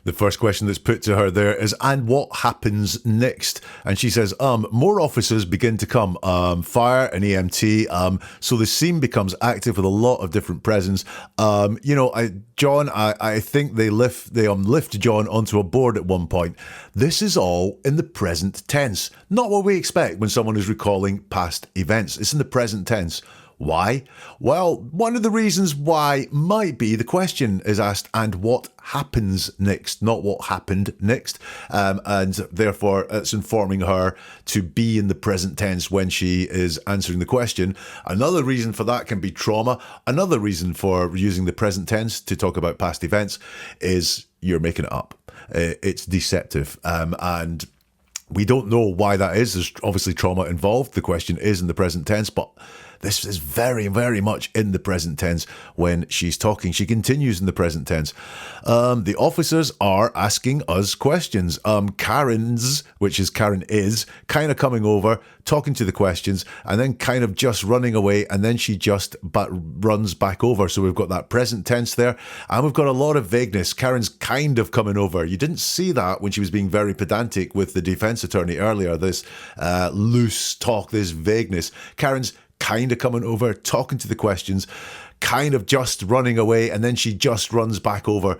The first question that's put to her there is, and what happens next? And she says, more officers begin to come, fire and EMT. So the scene becomes active with a lot of different presence. I think they lift John onto a board at one point. This is all in the present tense. Not what we expect when someone is recalling past events. It's in the present tense. Why? Well, one of the reasons why might be the question is asked, and what happens next, not what happened next. And therefore, it's informing her to be in the present tense when she is answering the question. Another reason for that can be trauma. Another reason for using the present tense to talk about past events is you're making it up. It's deceptive. And we don't know why that is. There's obviously trauma involved. The question is in the present tense, but this is very, very much in the present tense when she's talking. She continues in the present tense. The officers are asking us questions. Karen's, which is Karen is, kind of coming over, talking to the questions, and then kind of just running away, and then she just runs back over. So we've got that present tense there, and we've got a lot of vagueness. Karen's kind of coming over. You didn't see that when she was being very pedantic with the defense attorney earlier, this loose talk, this vagueness. Karen's kind of coming over, talking to the questions, kind of just running away, and then she just runs back over.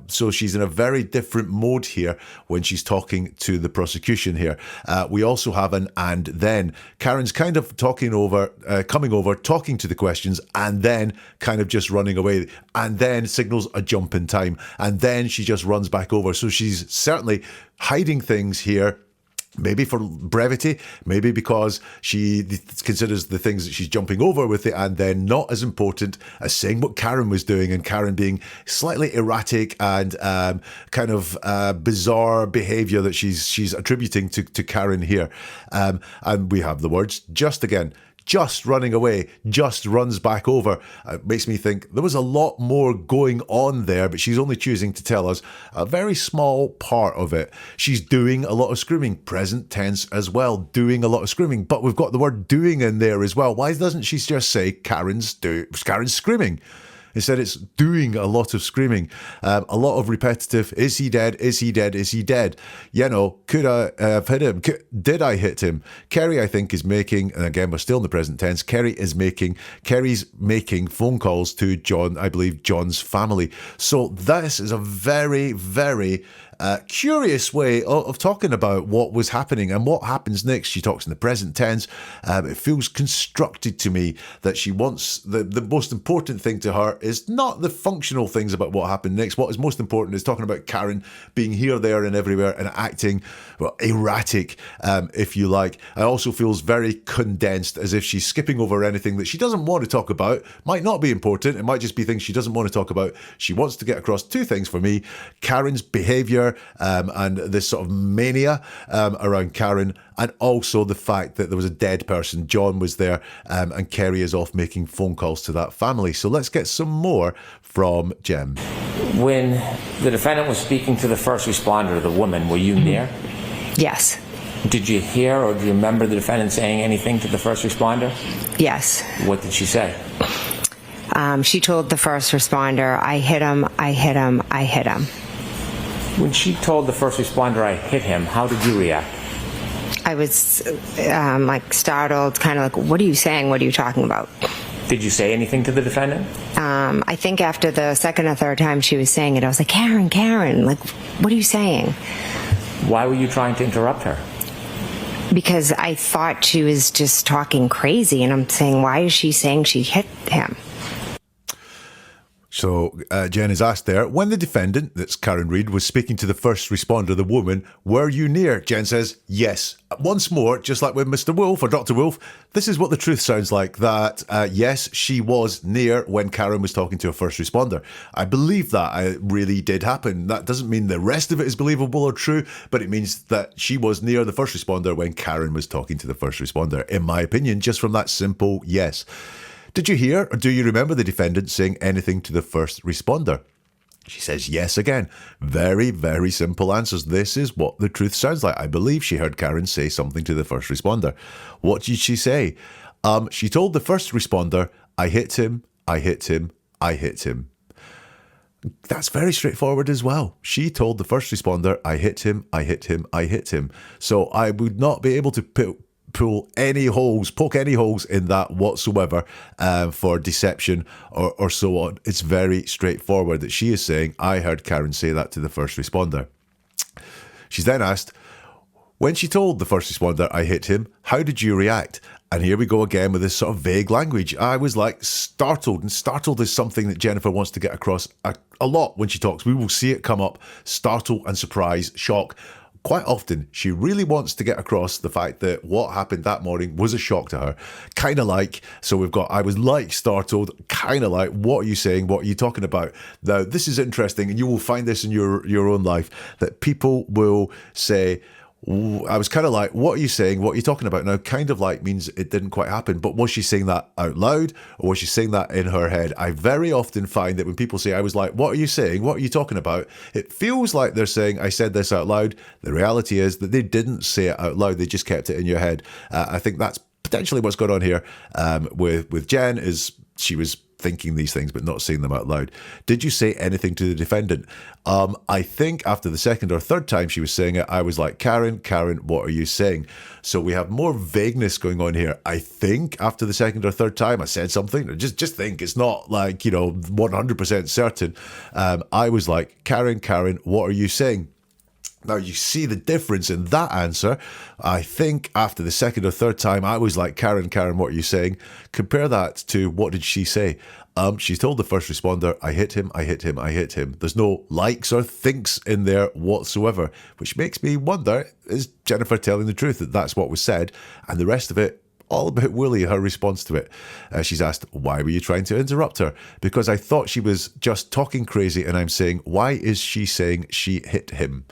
So she's in a very different mode here when she's talking to the prosecution here. We also have an and then. Karen's kind of coming over, talking to the questions, and then kind of just running away, and then signals a jump in time, and then she just runs back over. So she's certainly hiding things here. Maybe for brevity, maybe because she considers the things that she's jumping over with it and then not as important as saying what Karen was doing, and Karen being slightly erratic and kind of bizarre behaviour that she's attributing to Karen here. And we have the words just again. Just running away, just runs back over. It makes me think there was a lot more going on there, but she's only choosing to tell us a very small part of it. She's doing a lot of screaming, present tense as well, doing a lot of screaming, but we've got the word doing in there as well. Why doesn't she just say Karen's screaming? Instead, it's doing a lot of screaming, a lot of repetitive, is he dead, is he dead, is he dead? Could I have hit him? Did I hit him? Kerry, I think, is making, and again, we're still in the present tense, Kerry's making phone calls to John, I believe, John's family. So this is a very, very curious way of talking about what was happening and what happens next. She talks in the present tense. It feels constructed to me that she wants the most important thing to her is not the functional things about what happened next. What is most important is talking about Karen being here, there, and everywhere and acting erratic, if you like. It also feels very condensed, as if she's skipping over anything that she doesn't want to talk about. Might not be important. It might just be things she doesn't want to talk about. She wants to get across two things for me: Karen's behaviour and this sort of mania around Karen, and also the fact that there was a dead person. John was there, and Kerry is off making phone calls to that family. So let's get some more from Jem. When the defendant was speaking to the first responder, the woman, were you near? Yes. Did you hear or do you remember the defendant saying anything to the first responder? Yes. What did she say? She told the first responder, I hit him, I hit him, I hit him. When she told the first responder, I hit him, how did you react? I was startled, kind of like, what are you saying? What are you talking about? Did you say anything to the defendant? I think after the second or third time she was saying it, I was like, Karen, like, what are you saying? Why were you trying to interrupt her? Because I thought she was just talking crazy, and I'm saying, why is she saying she hit him? So Jen is asked there, when the defendant, that's Karen Reid, was speaking to the first responder, the woman, were you near? Jen says, yes. Once more, just like with Mr. Wolfe or Dr. Wolfe, this is what the truth sounds like, that yes, she was near when Karen was talking to a first responder. I believe that it really did happen. That doesn't mean the rest of it is believable or true, but it means that she was near the first responder when Karen was talking to the first responder, in my opinion, just from that simple yes. Did you hear or do you remember the defendant saying anything to the first responder? She says yes again. Very, very simple answers. This is what the truth sounds like. I believe she heard Karen say something to the first responder. What did she say? She told the first responder, I hit him, I hit him, I hit him. That's very straightforward as well. She told the first responder, I hit him, I hit him, I hit him. So I would not be able to poke any holes in that whatsoever for deception or so on. It's very straightforward that she is saying, I heard Karen say that to the first responder. She's then asked, when she told the first responder, I hit him, how did you react? And here we go again with this sort of vague language. I was like startled, and startled is something that Jennifer wants to get across a lot when she talks. We will see it come up, startle and surprise, shock. Quite often, she really wants to get across the fact that what happened that morning was a shock to her. Kind of like, so we've got, I was like startled, kind of like, what are you saying? What are you talking about? Now, this is interesting, and you will find this in your own life, that people will say, I was kind of like, what are you saying? What are you talking about? Now, kind of like means it didn't quite happen, but was she saying that out loud or was she saying that in her head? I very often find that when people say, I was like, what are you saying? What are you talking about? It feels like they're saying, I said this out loud. The reality is that they didn't say it out loud. They just kept it in your head. I think that's potentially what's going on here with Jen, is she was thinking these things but not saying them out loud. Did you say anything to the defendant? I think after the second or third time she was saying it, I was like, Karen, what are you saying? So we have more vagueness going on here. I think after the second or third time I said something. Just think, it's not like, 100% certain. I was like, Karen, what are you saying? Now, you see the difference in that answer. I think after the second or third time, I was like, Karen, what are you saying? Compare that to what did she say? She told the first responder, I hit him, I hit him, I hit him. There's no likes or thinks in there whatsoever, which makes me wonder, is Jennifer telling the truth that that's what was said? And the rest of it, all a bit woolly, her response to it. She's asked, why were you trying to interrupt her? Because I thought she was just talking crazy, and I'm saying, why is she saying she hit him?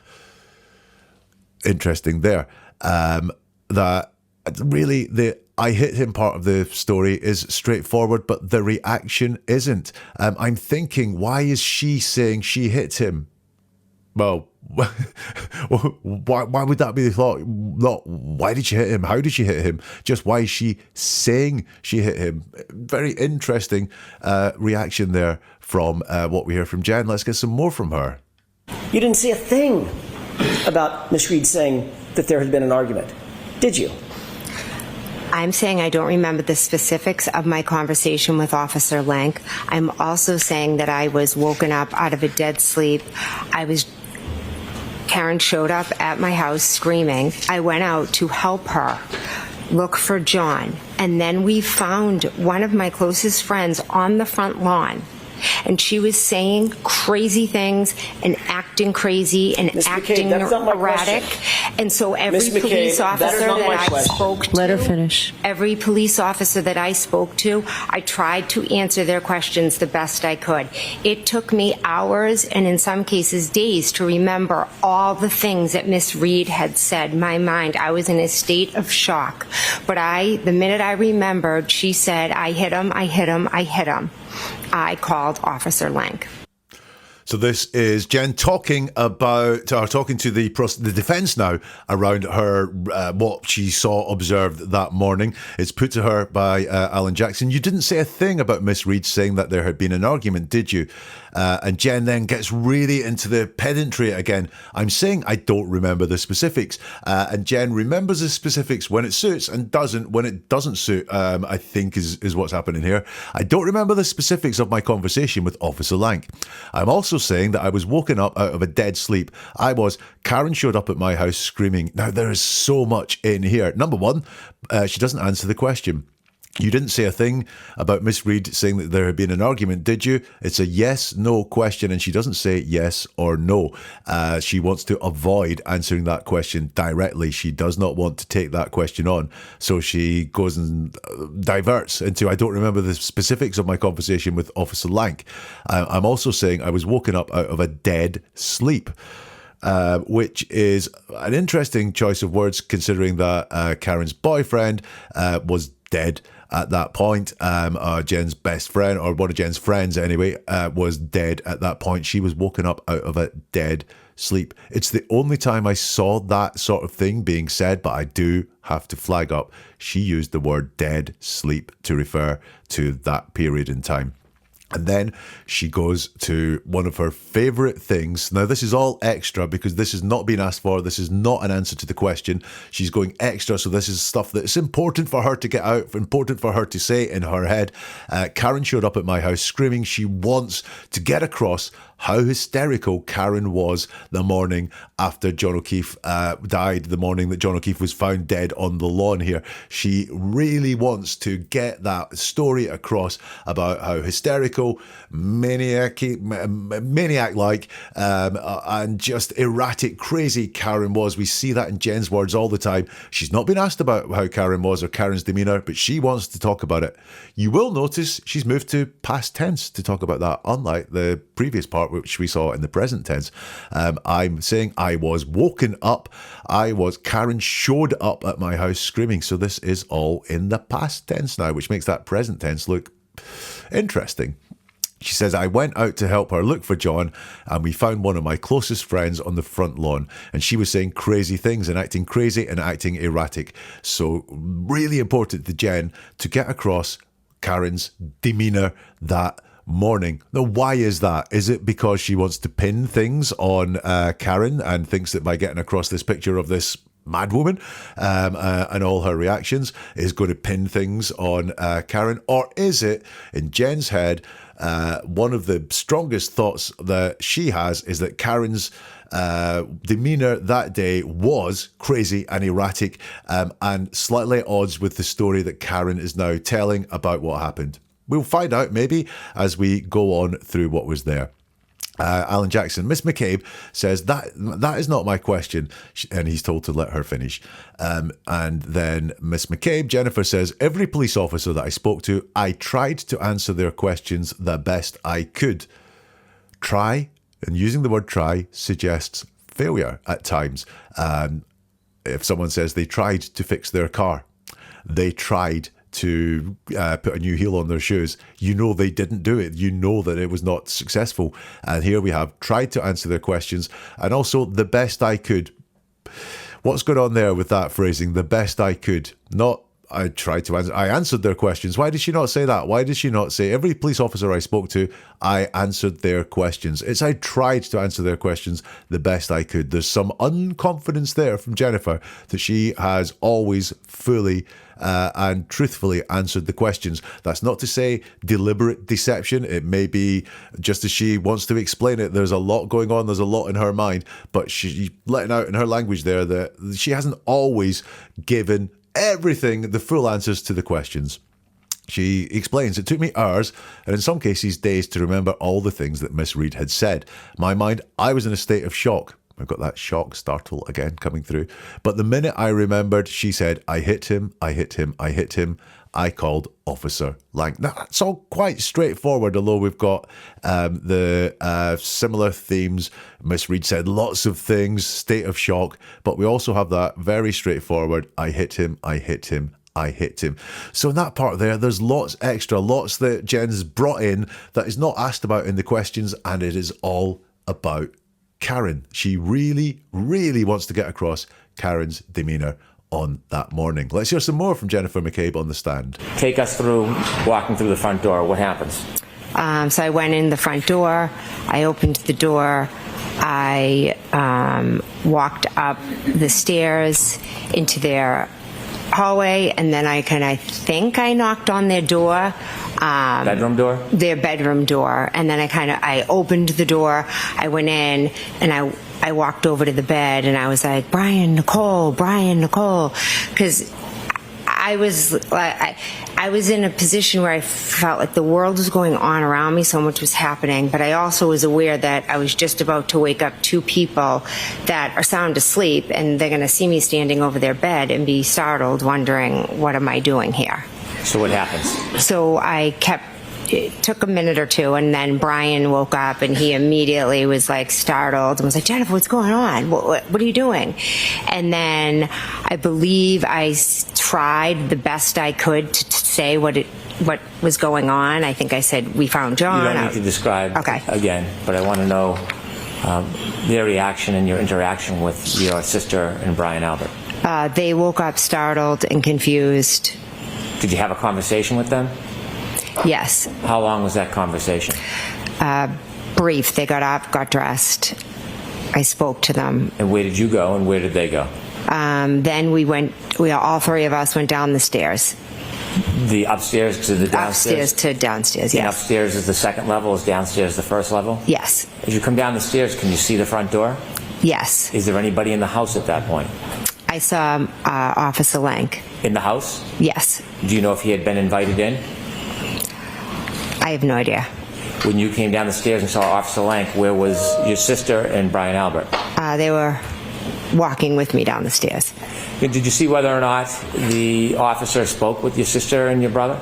Interesting there. That really the I hit him part of the story is straightforward, but the reaction isn't. I'm thinking, why is she saying she hit him? Well, why would that be the thought? Not why did she hit him? How did she hit him? Just why is she saying she hit him? Very interesting reaction there from what we hear from Jen. Let's get some more from her. You didn't say a thing about Ms. Reid saying that there had been an argument, did you? I'm saying I don't remember the specifics of my conversation with Officer Lank. I'm also saying that I was woken up out of a dead sleep. Karen showed up at my house screaming. I went out to help her look for John. And then we found one of my closest friends on the front lawn. And she was saying crazy things and acting crazy and Ms. acting McCabe, erratic. And so every Ms. McCabe, police officer that that I question. spoke to, Let her finish. every police officer that I spoke to, I tried to answer their questions the best I could. It took me hours and in some cases days to remember all the things that Miss Reid had said. My mind, I was in a state of shock. But the minute I remembered, she said, I hit him, I hit him, I hit him. I called Officer Lank. So this is Jen talking to the defence now around her what she saw observed that morning. It's put to her by Alan Jackson. You didn't say a thing about Miss Reid saying that there had been an argument, did you? And Jen then gets really into the pedantry again. I'm saying I don't remember the specifics. And Jen remembers the specifics when it suits and doesn't when it doesn't suit, I think is what's happening here. I don't remember the specifics of my conversation with Officer Lank. I'm also saying that I was woken up out of a dead sleep. Karen showed up at my house screaming. Now, there is so much in here. Number one, she doesn't answer the question. You didn't say a thing about Miss Reid saying that there had been an argument, did you? It's a yes/no question, and she doesn't say yes or no. She wants to avoid answering that question directly. She does not want to take that question on. So she goes and diverts into, I don't remember the specifics of my conversation with Officer Lank. I'm also saying I was woken up out of a dead sleep. Which is an interesting choice of words, considering that Karen's boyfriend was dead at that point. Jen's best friend, or one of Jen's friends anyway, was dead at that point. She was woken up out of a dead sleep. It's the only time I saw that sort of thing being said, but I do have to flag up, she used the word dead sleep to refer to that period in time. And then she goes to one of her favourite things. Now, this is all extra because this has not been asked for. This is not an answer to the question. She's going extra, so this is stuff that's important for her to get out, important for her to say in her head. Karen showed up at my house screaming. She wants to get across how hysterical Karen was the morning after John O'Keefe died, the morning that John O'Keefe was found dead on the lawn here. She really wants to get that story across about how hysterical, maniac-like, and just erratic, crazy Karen was. We see that in Jen's words all the time. She's not been asked about how Karen was or Karen's demeanour, but she wants to talk about it. You will notice she's moved to past tense to talk about that, unlike the previous part which we saw in the present tense. I'm saying I was woken up. Karen showed up at my house screaming. So this is all in the past tense now, which makes that present tense look interesting. She says, I went out to help her look for John, and we found one of my closest friends on the front lawn, and she was saying crazy things and acting crazy and acting erratic. So really important to Jen to get across Karen's demeanour that morning. Now, why is that? Is it because she wants to pin things on Karen and thinks that by getting across this picture of this madwoman and all her reactions is going to pin things on Karen? Or is it, in Jen's head, one of the strongest thoughts that she has is that Karen's demeanour that day was crazy and erratic and slightly at odds with the story that Karen is now telling about what happened? We'll find out maybe as we go on through what was there. Alan Jackson, Miss McCabe says, that is not my question, and he's told to let her finish. And then Miss McCabe, Jennifer says, every police officer that I spoke to, I tried to answer their questions the best I could. Try, and using the word try suggests failure at times. If someone says they tried to fix their car, they tried to put a new heel on their shoes, you know they didn't do it. You know that it was not successful. And here we have tried to answer their questions, and also the best I could. What's going on there with that phrasing? The best I could. Not I tried to answer. I answered their questions. Why did she not say that? Why did she not say every police officer I spoke to, I answered their questions? It's I tried to answer their questions the best I could. There's some unconfidence there from Jennifer that she has always fully and truthfully answered the questions. That's not to say deliberate deception. It may be just as she wants to explain it. There's a lot going on. There's a lot in her mind, but she's letting out in her language there that she hasn't always given everything, the full answers to the questions. She explains, it took me hours, and in some cases days, to remember all the things that Miss Reid had said. My mind, I was in a state of shock. I've got that shock, startle again coming through. But the minute I remembered, she said, I hit him, I hit him, I hit him. I called Officer Lang. Now, that's all quite straightforward, although we've got the similar themes. Miss Reid said lots of things, state of shock, but we also have that very straightforward, I hit him, I hit him, I hit him. So in that part there, there's lots extra, lots that Jen's brought in that is not asked about in the questions, and it is all about Karen. She really, really wants to get across Karen's demeanour on that morning. Let's hear some more from Jennifer McCabe on the stand. Take us through walking through the front door. What happens? So I went in the front door. I opened the door. I walked up the stairs into their hallway, and then I think I knocked on their door. Bedroom door? Their bedroom door. And then I opened the door. I went in, and I walked over to the bed, and I was like, Brian, Nicole, because I was in a position where I felt like the world was going on around me, so much was happening, but I also was aware that I was just about to wake up two people that are sound asleep, and they're going to see me standing over their bed and be startled, wondering, what am I doing here? So what happens? So it took a minute or two, and then Brian woke up, and he immediately was like startled and was like, Jennifer, what's going on? What are you doing? And then I believe I tried the best I could to say what was going on. I think I said, we found John. You don't need to describe again, but I want to know their reaction and your interaction with your sister and Brian Albert. They woke up startled and confused. Did you have a conversation with them? Yes. How long was that conversation? Brief. They got up, got dressed. I spoke to them. And where did you go and where did they go? Then all three of us went down the stairs. The upstairs to the downstairs? Upstairs to downstairs, yes. And upstairs is the second level, is downstairs the first level? Yes. As you come down the stairs, can you see the front door? Yes. Is there anybody in the house at that point? I saw Officer Lank. In the house? Yes. Do you know if he had been invited in? I have no idea. When you came down the stairs and saw Officer Lank, where was your sister and Brian Albert? They were walking with me down the stairs. Did you see whether or not the officer spoke with your sister and your brother?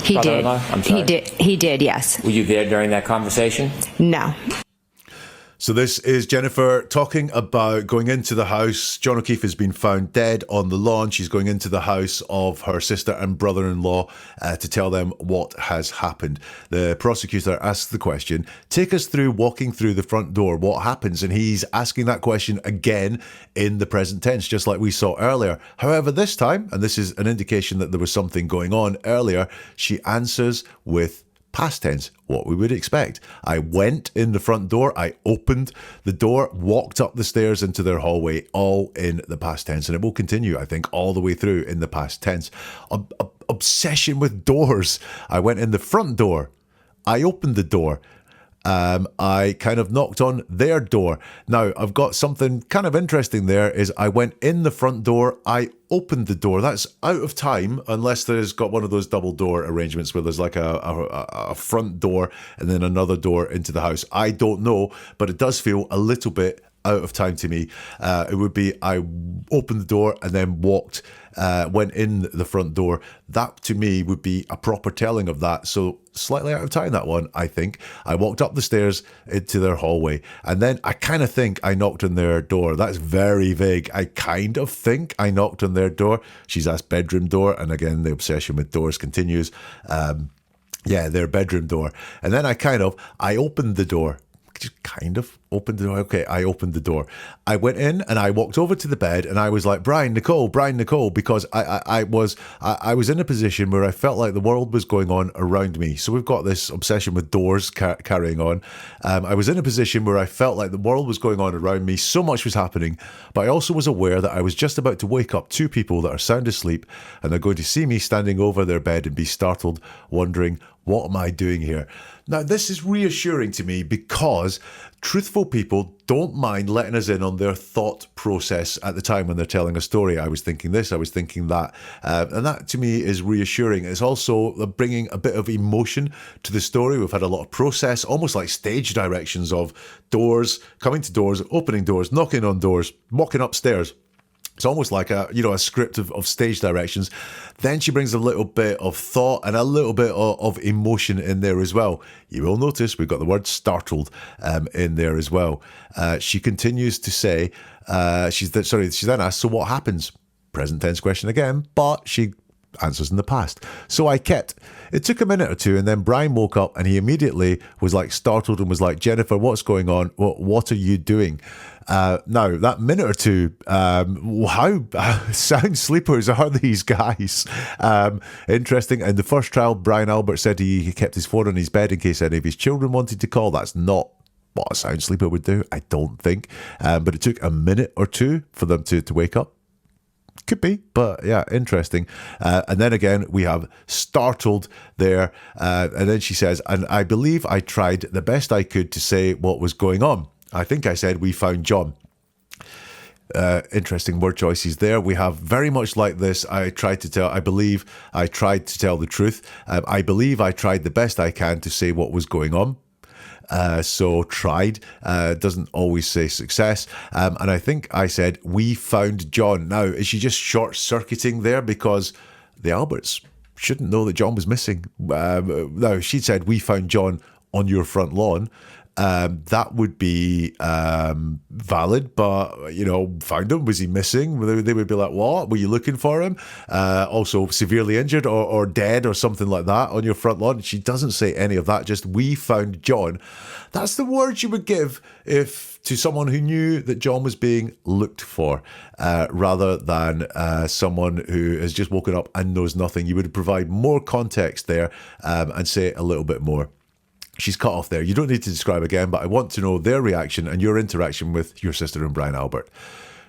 He did. I'm sorry. He did, yes. Were you there during that conversation? No. So this is Jennifer talking about going into the house. John O'Keefe has been found dead on the lawn. She's going into the house of her sister and brother-in-law to tell them what has happened. The prosecutor asks the question, take us through walking through the front door. What happens? And he's asking that question again in the present tense, just like we saw earlier. However, this time, and this is an indication that there was something going on earlier, she answers with past tense, what we would expect. I went in the front door, I opened the door, walked up the stairs into their hallway, all in the past tense. And it will continue, I think, all the way through in the past tense. Obsession with doors. I went in the front door, I opened the door. I kind of knocked on their door. Now, I've got something kind of interesting there is I went in the front door, I opened the door. That's out of time unless there's got one of those double door arrangements where there's like a front door and then another door into the house. I don't know, but it does feel a little bit out of time to me. It would be I opened the door and then went in the front door. That to me would be a proper telling of that. So slightly out of time, that one, I think. I walked up the stairs into their hallway and then I kind of think I knocked on their door. That's very vague. I kind of think I knocked on their door. She's asked bedroom door, and again the obsession with doors continues. Their bedroom door. And then I opened the door. Just kind of opened the door. Okay, I opened the door. I went in and I walked over to the bed and I was like, Brian, Nicole, because I was in a position where I felt like the world was going on around me. So we've got this obsession with doors carrying on. I was in a position where I felt like the world was going on around me. So much was happening, but I also was aware that I was just about to wake up two people that are sound asleep and they're going to see me standing over their bed and be startled, wondering, what am I doing here? Now, this is reassuring to me because truthful people don't mind letting us in on their thought process at the time when they're telling a story. I was thinking this, I was thinking that. And that to me is reassuring. It's also bringing a bit of emotion to the story. We've had a lot of process, almost like stage directions of doors, coming to doors, opening doors, knocking on doors, walking upstairs. It's almost like a script of stage directions. Then she brings a little bit of thought and a little bit of emotion in there as well. You will notice we've got the word startled in there as well. She continues to say, she then asks, so what happens? Present tense question again, but she answers in the past. So I kept. It took a minute or two and then Brian woke up and he immediately was like startled and was like, Jennifer, what's going on? What are you doing? Now, that minute or two, how sound sleepers are these guys? Interesting. In the first trial, Brian Albert said he kept his phone on his bed in case any of his children wanted to call. That's not what a sound sleeper would do, I don't think. But it took a minute or two for them to wake up. Could be, but yeah, interesting. And then again, we have startled there. And then she says, and I believe I tried the best I could to say what was going on. I think I said we found John. Interesting word choices there. We have very much like this. I believe I tried to tell the truth. I believe I tried the best I can to say what was going on. So tried doesn't always say success. And I think I said, we found John. Now, is she just short-circuiting there because the Alberts shouldn't know that John was missing? No, she said, we found John on your front lawn. That would be valid, but, found him. Was he missing? They would be like, what? Were you looking for him? Also severely injured or dead or something like that on your front lawn. She doesn't say any of that, just we found John. That's the word you would give to someone who knew that John was being looked for, rather than someone who has just woken up and knows nothing. You would provide more context there and say a little bit more. She's cut off there. You don't need to describe again, but I want to know their reaction and your interaction with your sister and Brian Albert.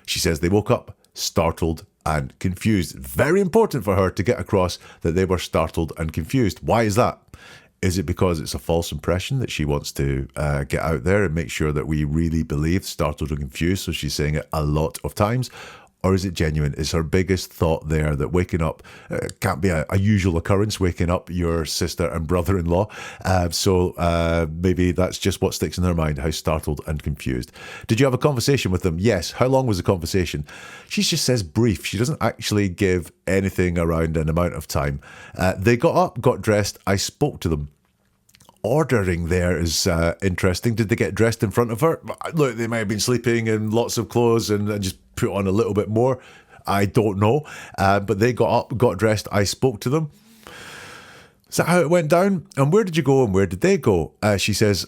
She says they woke up startled and confused. Very important for her to get across that they were startled and confused. Why is that? Is it because it's a false impression that she wants to get out there and make sure that we really believe startled and confused, so she's saying it a lot of times? Or is it genuine? Is her biggest thought there that waking up can't be a usual occurrence, waking up your sister and brother-in-law? So maybe that's just what sticks in her mind, how startled and confused. Did you have a conversation with them? Yes. How long was the conversation? She just says brief. She doesn't actually give anything around an amount of time. They got up, got dressed. I spoke to them. Ordering there is interesting. Did they get dressed in front of her? Look, they might have been sleeping in lots of clothes and just put on a little bit more. I don't know. But they got up, got dressed. I spoke to them. Is that how it went down? And where did you go and where did they go? She says,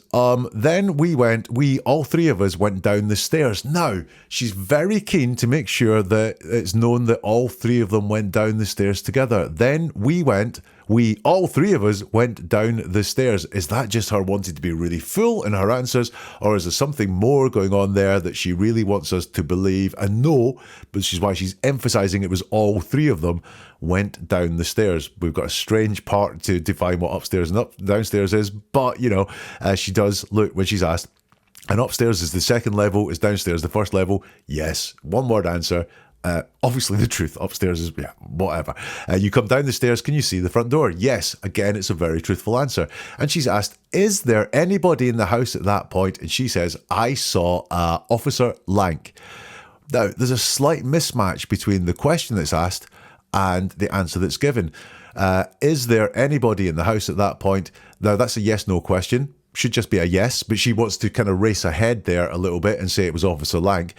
then we all three of us went down the stairs. Now, she's very keen to make sure that it's known that all three of them went down the stairs together. Then we all three of us went down the stairs. Is that just her wanting to be really full in her answers? Or is there something more going on there that she really wants us to believe and know? But she's why she's emphasizing it was all three of them went down the stairs. We've got a strange part to define what upstairs and downstairs is. But, she does look when she's asked. And upstairs is the second level, is downstairs the first level? Yes. One word answer. Obviously the truth. Upstairs is, whatever. You come down the stairs, can you see the front door? Yes. Again, it's a very truthful answer. And she's asked, is there anybody in the house at that point? And she says, I saw Officer Lank. Now, there's a slight mismatch between the question that's asked and the answer that's given. Is there anybody in the house at that point? Now, that's a yes-no question. Should just be a yes, but she wants to kind of race ahead there a little bit and say it was Officer Lank.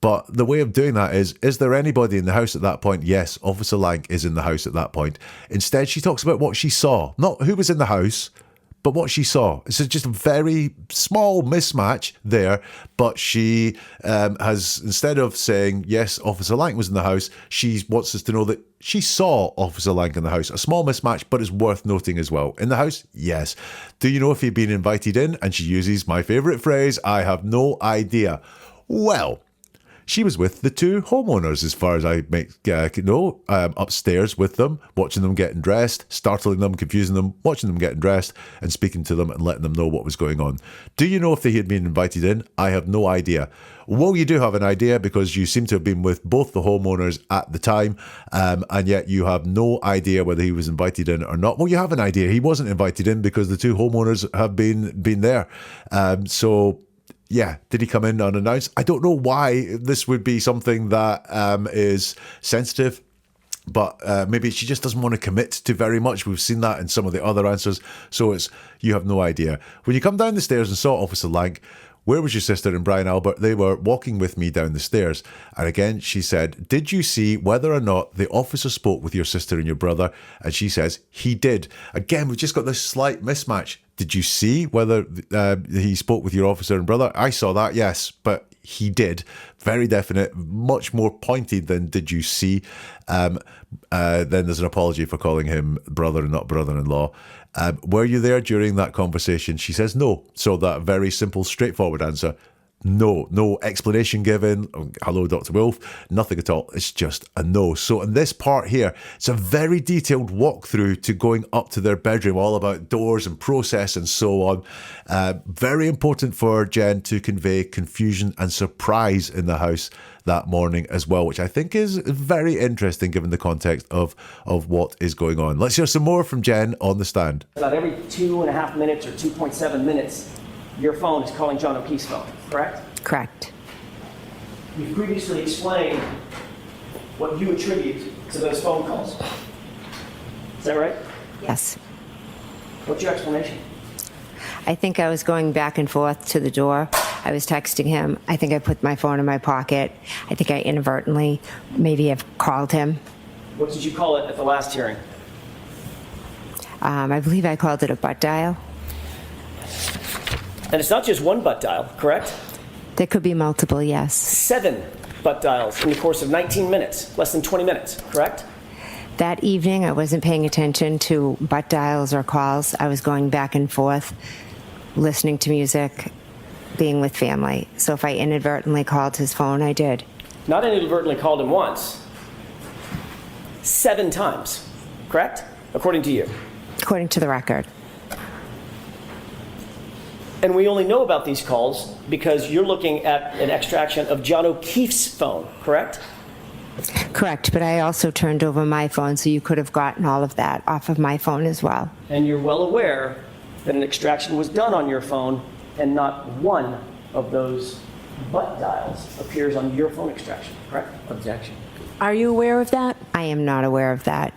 But the way of doing that is there anybody in the house at that point? Yes, Officer Lank is in the house at that point. Instead, she talks about what she saw, not who was in the house, but what she saw. It's just a very small mismatch there, but she has, instead of saying, yes, Officer Lank was in the house, she wants us to know that she saw Officer Lank in the house. A small mismatch, but it's worth noting as well. In the house? Yes. Do you know if he'd been invited in? And she uses my favourite phrase, I have no idea. Well, she was with the two homeowners, as far as I know, upstairs with them, watching them getting dressed, startling them, confusing them, watching them getting dressed, and speaking to them and letting them know what was going on. Do you know if they had been invited in? I have no idea. Well, you do have an idea because you seem to have been with both the homeowners at the time, and yet you have no idea whether he was invited in or not. Well, you have an idea. He wasn't invited in because the two homeowners have been there. Yeah, did he come in unannounced? I don't know why this would be something that is sensitive, but maybe she just doesn't want to commit to very much. We've seen that in some of the other answers, so it's you have no idea. When you come down the stairs and saw Officer Lank, where was your sister and Brian Albert? They were walking with me down the stairs. And again, she said, did you see whether or not the officer spoke with your sister and your brother? And she says, he did. Again, we've just got this slight mismatch. Did you see whether he spoke with your officer and brother? I saw that, yes, but he did. Very definite, much more pointed than did you see. Then there's an apology for calling him brother and not brother-in-law. Were you there during that conversation? She says no. So that very simple, straightforward answer, no explanation given. Hello, Dr. Wolfe. Nothing at all. It's just a no. So in this part here, it's a very detailed walkthrough to going up to their bedroom, all about doors and process and so on. Very important for Jen to convey confusion and surprise in the house that morning as well, which I think is very interesting given the context of what is going on. Let's hear some more from Jen on the stand. About every 2.5 minutes or 2.7 minutes, your phone is calling John O'Keefe's phone, correct? Correct. You've previously explained what you attribute to those phone calls. Is that right? Yes. What's your explanation? I think I was going back and forth to the door. I was texting him. I think I put my phone in my pocket. I think I inadvertently maybe have called him. What did you call it at the last hearing? I believe I called it a butt dial. And it's not just one butt dial, correct? There could be multiple, yes. 7 butt dials in the course of 19 minutes, less than 20 minutes, correct? That evening, I wasn't paying attention to butt dials or calls. I was going back and forth, listening to music, being with family. So if I inadvertently called his phone, I did. Not inadvertently called him once, 7 times, correct? According to you. According to the record. And we only know about these calls because you're looking at an extraction of John O'Keefe's phone, correct? Correct, but I also turned over my phone, so you could have gotten all of that off of my phone as well. And you're well aware that an extraction was done on your phone and not one of those butt dials appears on your phone extraction, correct? Objection. Are you aware of that? I am not aware of that.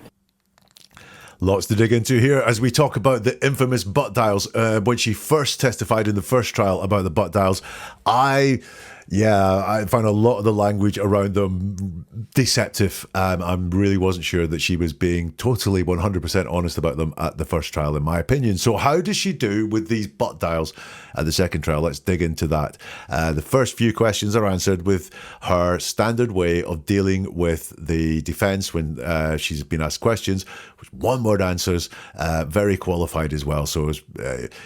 Lots to dig into here as we talk about the infamous butt dials. When she first testified in the first trial about the butt dials, I found a lot of the language around them deceptive. I really wasn't sure that she was being totally 100% honest about them at the first trial, in my opinion. So how does she do with these butt dials at the second trial? Let's dig into that. The first few questions are answered with her standard way of dealing with the defense when she's been asked questions, which one-word answers, very qualified as well. So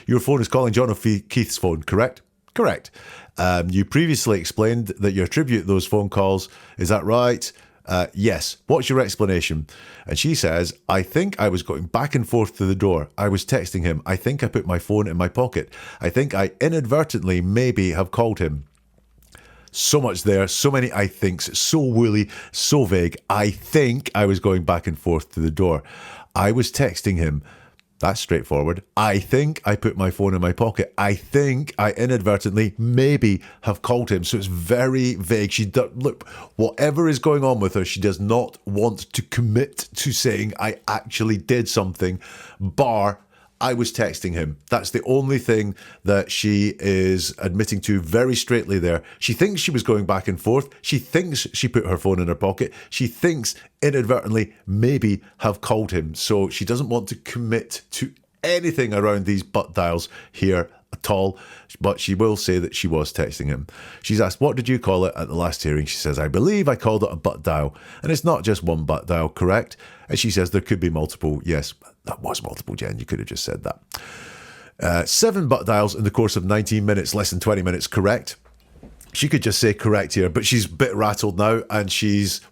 your phone is calling John O'Keefe's phone, correct? Correct. You previously explained that you attribute those phone calls. Is that right? Yes. What's your explanation? And she says, I think I was going back and forth to the door. I was texting him. I think I put my phone in my pocket. I think I inadvertently maybe have called him. So much there, so many I thinks, so woolly, so vague. I think I was going back and forth to the door. I was texting him. That's straightforward. I think I put my phone in my pocket. I think I inadvertently maybe have called him. So it's very vague. Look, whatever is going on with her, she does not want to commit to saying I actually did something, bar I was texting him. That's the only thing that she is admitting to very straightly there. She thinks she was going back and forth. She thinks she put her phone in her pocket. She thinks inadvertently maybe have called him. So she doesn't want to commit to anything around these butt dials here at all, but she will say that she was texting him. She's asked, what did you call it at the last hearing? She says, I believe I called it a butt dial. And it's not just one butt dial, correct? And she says there could be multiple. Yes, that was multiple, Jen. You could have just said that. 7 butt dials in the course of 19 minutes, less than 20 minutes, correct? She could just say correct here, but she's a bit rattled now, and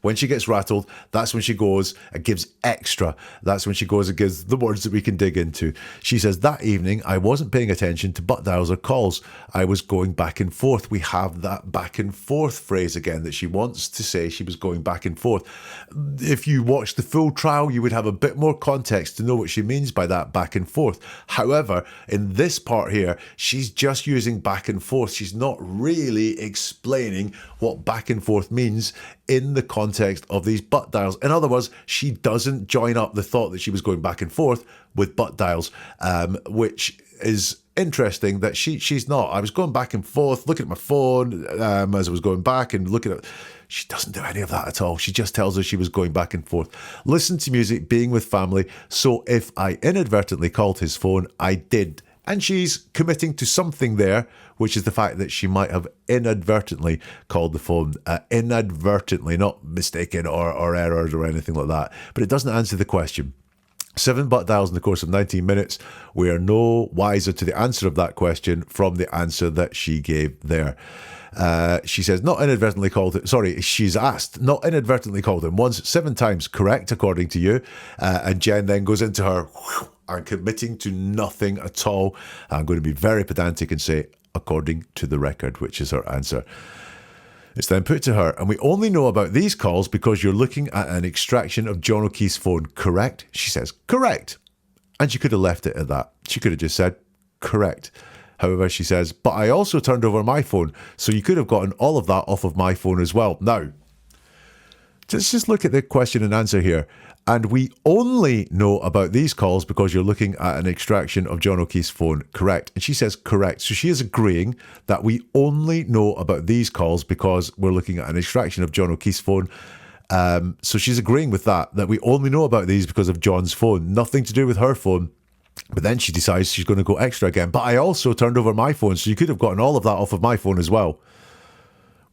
when she gets rattled, that's when she goes and gives extra. That's when she goes and gives the words that we can dig into. She says, that evening, I wasn't paying attention to butt dials or calls. I was going back and forth. We have that back and forth phrase again, that she wants to say she was going back and forth. If you watch the full trial, you would have a bit more context to know what she means by that back and forth. However, in this part here, she's just using back and forth. She's not really explaining what back and forth means in the context of these butt dials. In other words, she doesn't join up the thought that she was going back and forth with butt dials, which is interesting that she's not. I was going back and forth, looking at my phone as I was going back and looking at. She doesn't do any of that at all. She just tells us she was going back and forth. Listen to music, being with family. So if I inadvertently called his phone, I did. And she's committing to something there, which is the fact that she might have inadvertently called the phone. Inadvertently, not mistaken or errors or anything like that. But it doesn't answer the question. 7 butt dials in the course of 19 minutes. We are no wiser to the answer of that question from the answer that she gave there. She says, not inadvertently called it. Sorry, she's asked, not inadvertently called him once, 7 times correct, according to you. And Jen then goes into her, I'm committing to nothing at all. I'm going to be very pedantic and say, according to the record, which is her answer. It's then put to her, and we only know about these calls because you're looking at an extraction of John O'Keefe's phone, correct? She says, correct. And she could have left it at that. She could have just said, correct. However, she says, but I also turned over my phone, so you could have gotten all of that off of my phone as well. Now, let's just look at the question and answer here. And we only know about these calls because you're looking at an extraction of John O'Keefe's phone, correct? And she says correct. So she is agreeing that we only know about these calls because we're looking at an extraction of John O'Keefe's phone. So she's agreeing with that we only know about these because of John's phone. Nothing to do with her phone. But then she decides she's going to go extra again. But I also turned over my phone, so you could have gotten all of that off of my phone as well.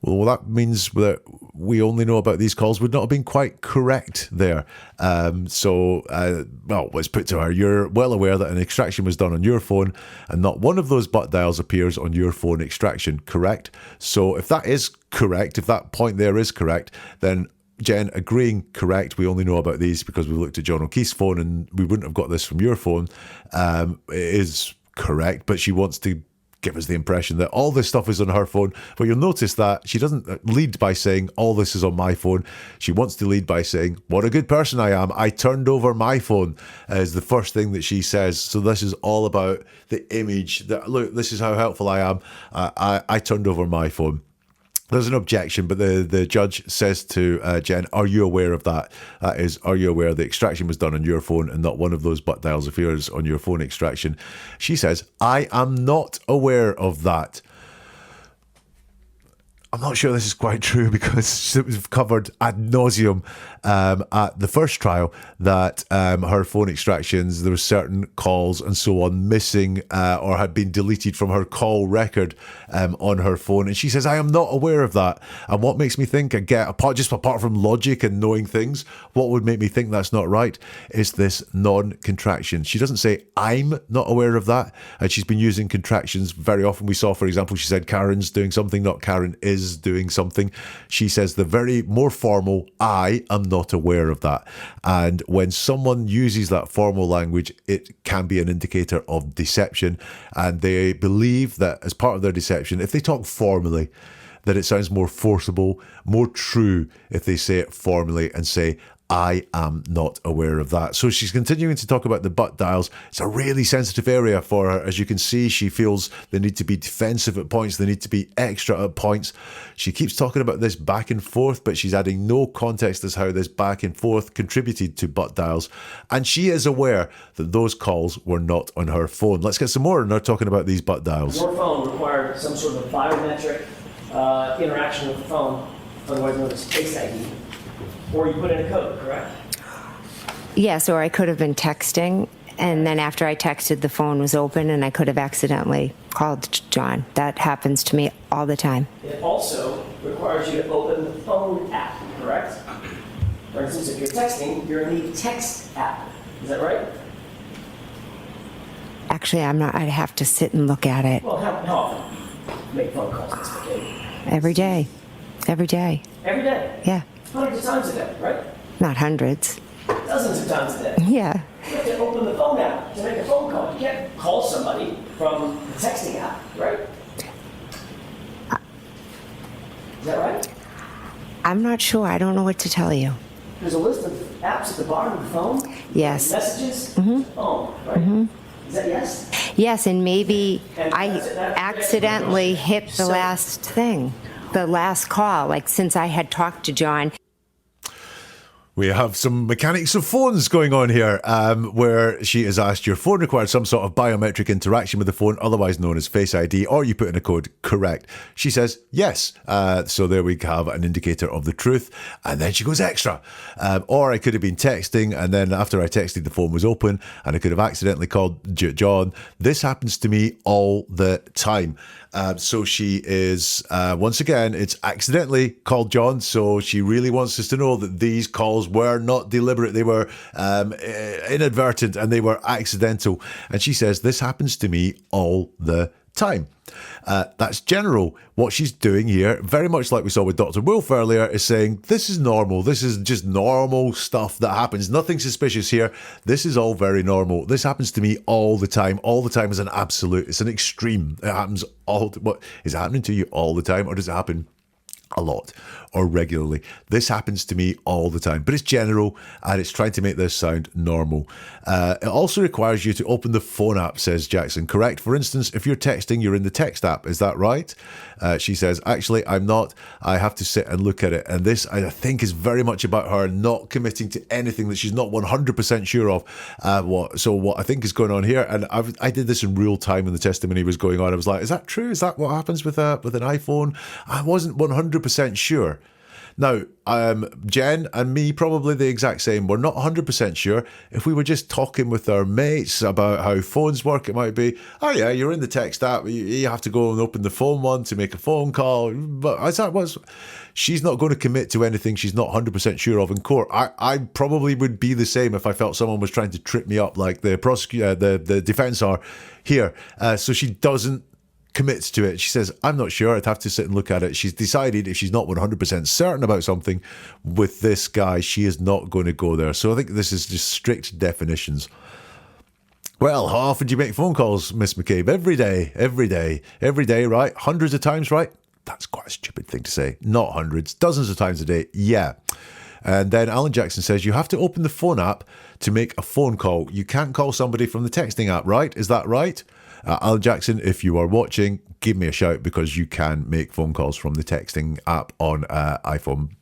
Well, that means that we only know about these calls would not have been quite correct there. Well, let's put to her, you're well aware that an extraction was done on your phone and not one of those butt dials appears on your phone extraction, correct? So if that is correct, if that point there is correct, then Jen agreeing correct, we only know about these because we looked at John O'Keefe's phone and we wouldn't have got this from your phone, is correct, but she wants to give us the impression that all this stuff is on her phone. But you'll notice that she doesn't lead by saying all this is on my phone. She wants to lead by saying, what a good person I am. I turned over my phone is the first thing that she says. So this is all about the image that, look, this is how helpful I am. I turned over my phone. There's an objection, but the judge says to Jen, are you aware of that? That is, are you aware the extraction was done on your phone and not one of those butt dials appears on your phone extraction? She says, I am not aware of that. I'm not sure this is quite true because it was covered ad nauseum at the first trial that her phone extractions, there were certain calls and so on missing or had been deleted from her call record on her phone. And she says, I am not aware of that. And what makes me think, apart from logic and knowing things, what would make me think that's not right is this non-contraction. She doesn't say, I'm not aware of that. And she's been using contractions very often. We saw, for example, she said, Karen's doing something, not Karen is doing something. She says the very more formal, I am not aware of that. And when someone uses that formal language, it can be an indicator of deception. And they believe that as part of their deception, if they talk formally, that it sounds more forcible, more true if they say it formally and say, I am not aware of that. So she's continuing to talk about the butt dials. It's a really sensitive area for her. As you can see, she feels they need to be defensive at points. They need to be extra at points. She keeps talking about this back and forth, but she's adding no context as how this back and forth contributed to butt dials. And she is aware that those calls were not on her phone. Let's get some more on her talking about these butt dials. Your phone required some sort of biometric interaction with the phone, otherwise known as Face ID. Or you put in a code, correct? Yes, or I could have been texting, and then after I texted, the phone was open, and I could have accidentally called John. That happens to me all the time. It also requires you to open the phone app, correct? For instance, if you're texting, you're in the text app. Is that right? Actually, I'm not. I'd have to sit and look at it Well, how often you make phone calls, Ms. McCabe? every day. Every day. Every day? Yeah. Hundreds of times a day, right? Not hundreds. Dozens of times a day. Yeah. You have to open the phone app to make a phone call. You can't call somebody from the texting app, right? Is that right? I'm not sure. I don't know what to tell you. There's a list of apps at the bottom of the phone. Yes. Messages. Phone, right? Is that yes? Yes, and maybe And I that's- accidentally hit the So- last thing, the last call. Like, since I had talked to John. We have some mechanics of phones going on here, where she is asked, your phone required some sort of biometric interaction with the phone, otherwise known as Face ID, or you put in a code, correct? She says, yes. So there we have an indicator of the truth. And then she goes extra. Or I could have been texting, and then after I texted, the phone was open, and I could have accidentally called John. This happens to me all the time. So she is, once again, it's accidentally called John. So she really wants us to know that these calls calls were not deliberate. They were inadvertent and they were accidental. And she says, this happens to me all the time. That's general. What she's doing here, very much like we saw with Dr. Wolfe earlier, is saying this is normal. This is just normal stuff that happens. Nothing suspicious here. This is all very normal. This happens to me all the time. All the time is an absolute. It's an extreme. It happens what is it happening to you all the time, or does it happen a lot or regularly? This happens to me all the time, but it's general and it's trying to make this sound normal. It also requires you to open the phone app, says Jackson. Correct. For instance, if you're texting, you're in the text app. Is that right? She says, actually, I'm not. I have to sit and look at it. And this, I think, is very much about her not committing to anything that she's not 100% sure of. What I think is going on here, and I did this in real time when the testimony was going on. I was like, is that true? Is that what happens with an iPhone? I wasn't 100% sure. Now, Jen and me, probably the exact same. We're not 100% sure. If we were just talking with our mates about how phones work, it might be, oh yeah, you're in the text app. You have to go and open the phone one to make a phone call. But she's not going to commit to anything she's not 100% sure of in court. I probably would be the same if I felt someone was trying to trip me up like the prosecutor, the defense are here. So she doesn't commits to it. She says, I'm not sure. I'd have to sit and look at it. She's decided if she's not 100% certain about something with this guy, she is not going to go there. So I think this is just strict definitions. Well, how often do you make phone calls, Miss McCabe? Every day, right? Hundreds of times, right? That's quite a stupid thing to say. Not hundreds, dozens of times a day. Yeah. And then Alan Jackson says, you have to open the phone app to make a phone call. You can't call somebody from the texting app, right? Is that right? Alan Jackson, if you are watching, give me a shout because you can make phone calls from the texting app on iPhone.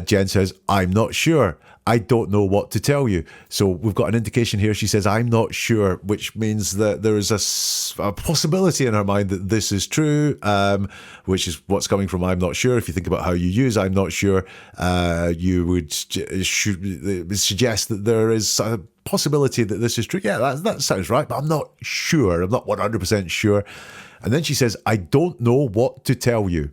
Jen says, I'm not sure. I don't know what to tell you. So we've got an indication here. She says, I'm not sure, which means that there is a possibility in her mind that this is true, which is what's coming from I'm not sure. If you think about how you use I'm not sure, you would suggest that there is a possibility that this is true. Yeah, that sounds right, but I'm not sure. I'm not 100% sure. And then she says, I don't know what to tell you.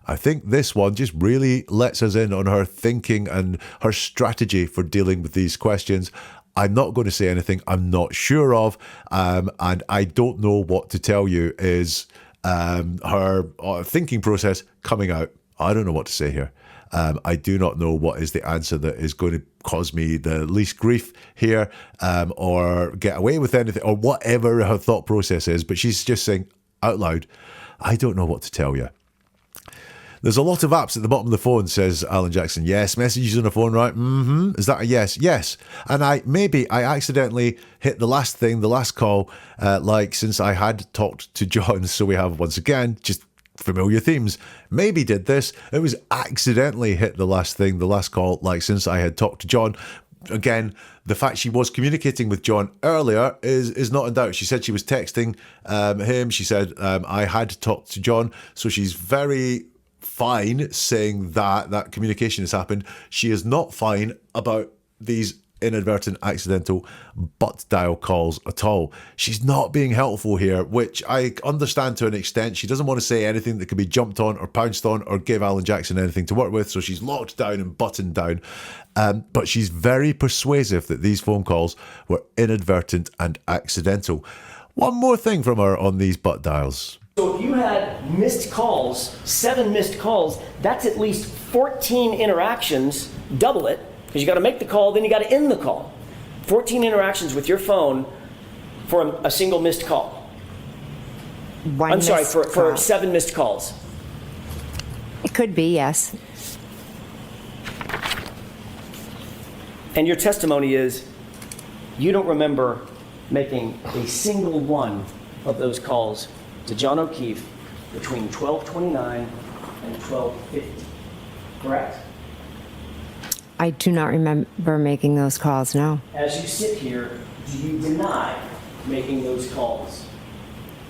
I think this one just really lets us in on her thinking and her strategy for dealing with these questions. I'm not going to say anything I'm not sure of, and I don't know what to tell you is her thinking process coming out. I don't know what to say here. I do not know what is the answer that is going to cause me the least grief here, or get away with anything, or whatever her thought process is. But she's just saying out loud, I don't know what to tell you. There's a lot of apps at the bottom of the phone, says Alan Jackson. Yes, messages on the phone, right? Mm-hmm. Is that a yes? Yes. And I accidentally hit the last call, like since I had talked to John. So we have, once again, just familiar themes. Maybe did this. It was accidentally hit the last call, like since I had talked to John. Again, the fact she was communicating with John earlier is not in doubt. She said she was texting him. She said, I had talked to John. So she's very fine saying that communication has happened. She is not fine about these inadvertent, accidental butt dial calls at all. She's not being helpful here, which I understand to an extent. She doesn't want to say anything that can be jumped on or pounced on or give Alan Jackson anything to work with, so she's locked down and buttoned down. But she's very persuasive that these phone calls were inadvertent and accidental. One more thing from her on these butt dials. So if you had missed calls, 7 missed calls, that's at least 14 interactions, double it, because you got to make the call, then you got to end the call. 14 interactions with your phone for a single missed call. For 7 missed calls. It could be, yes. And your testimony is you don't remember making a single one of those calls to John O'Keefe between 12:29 and 12:50, correct? I do not remember making those calls, no. As you sit here, do you deny making those calls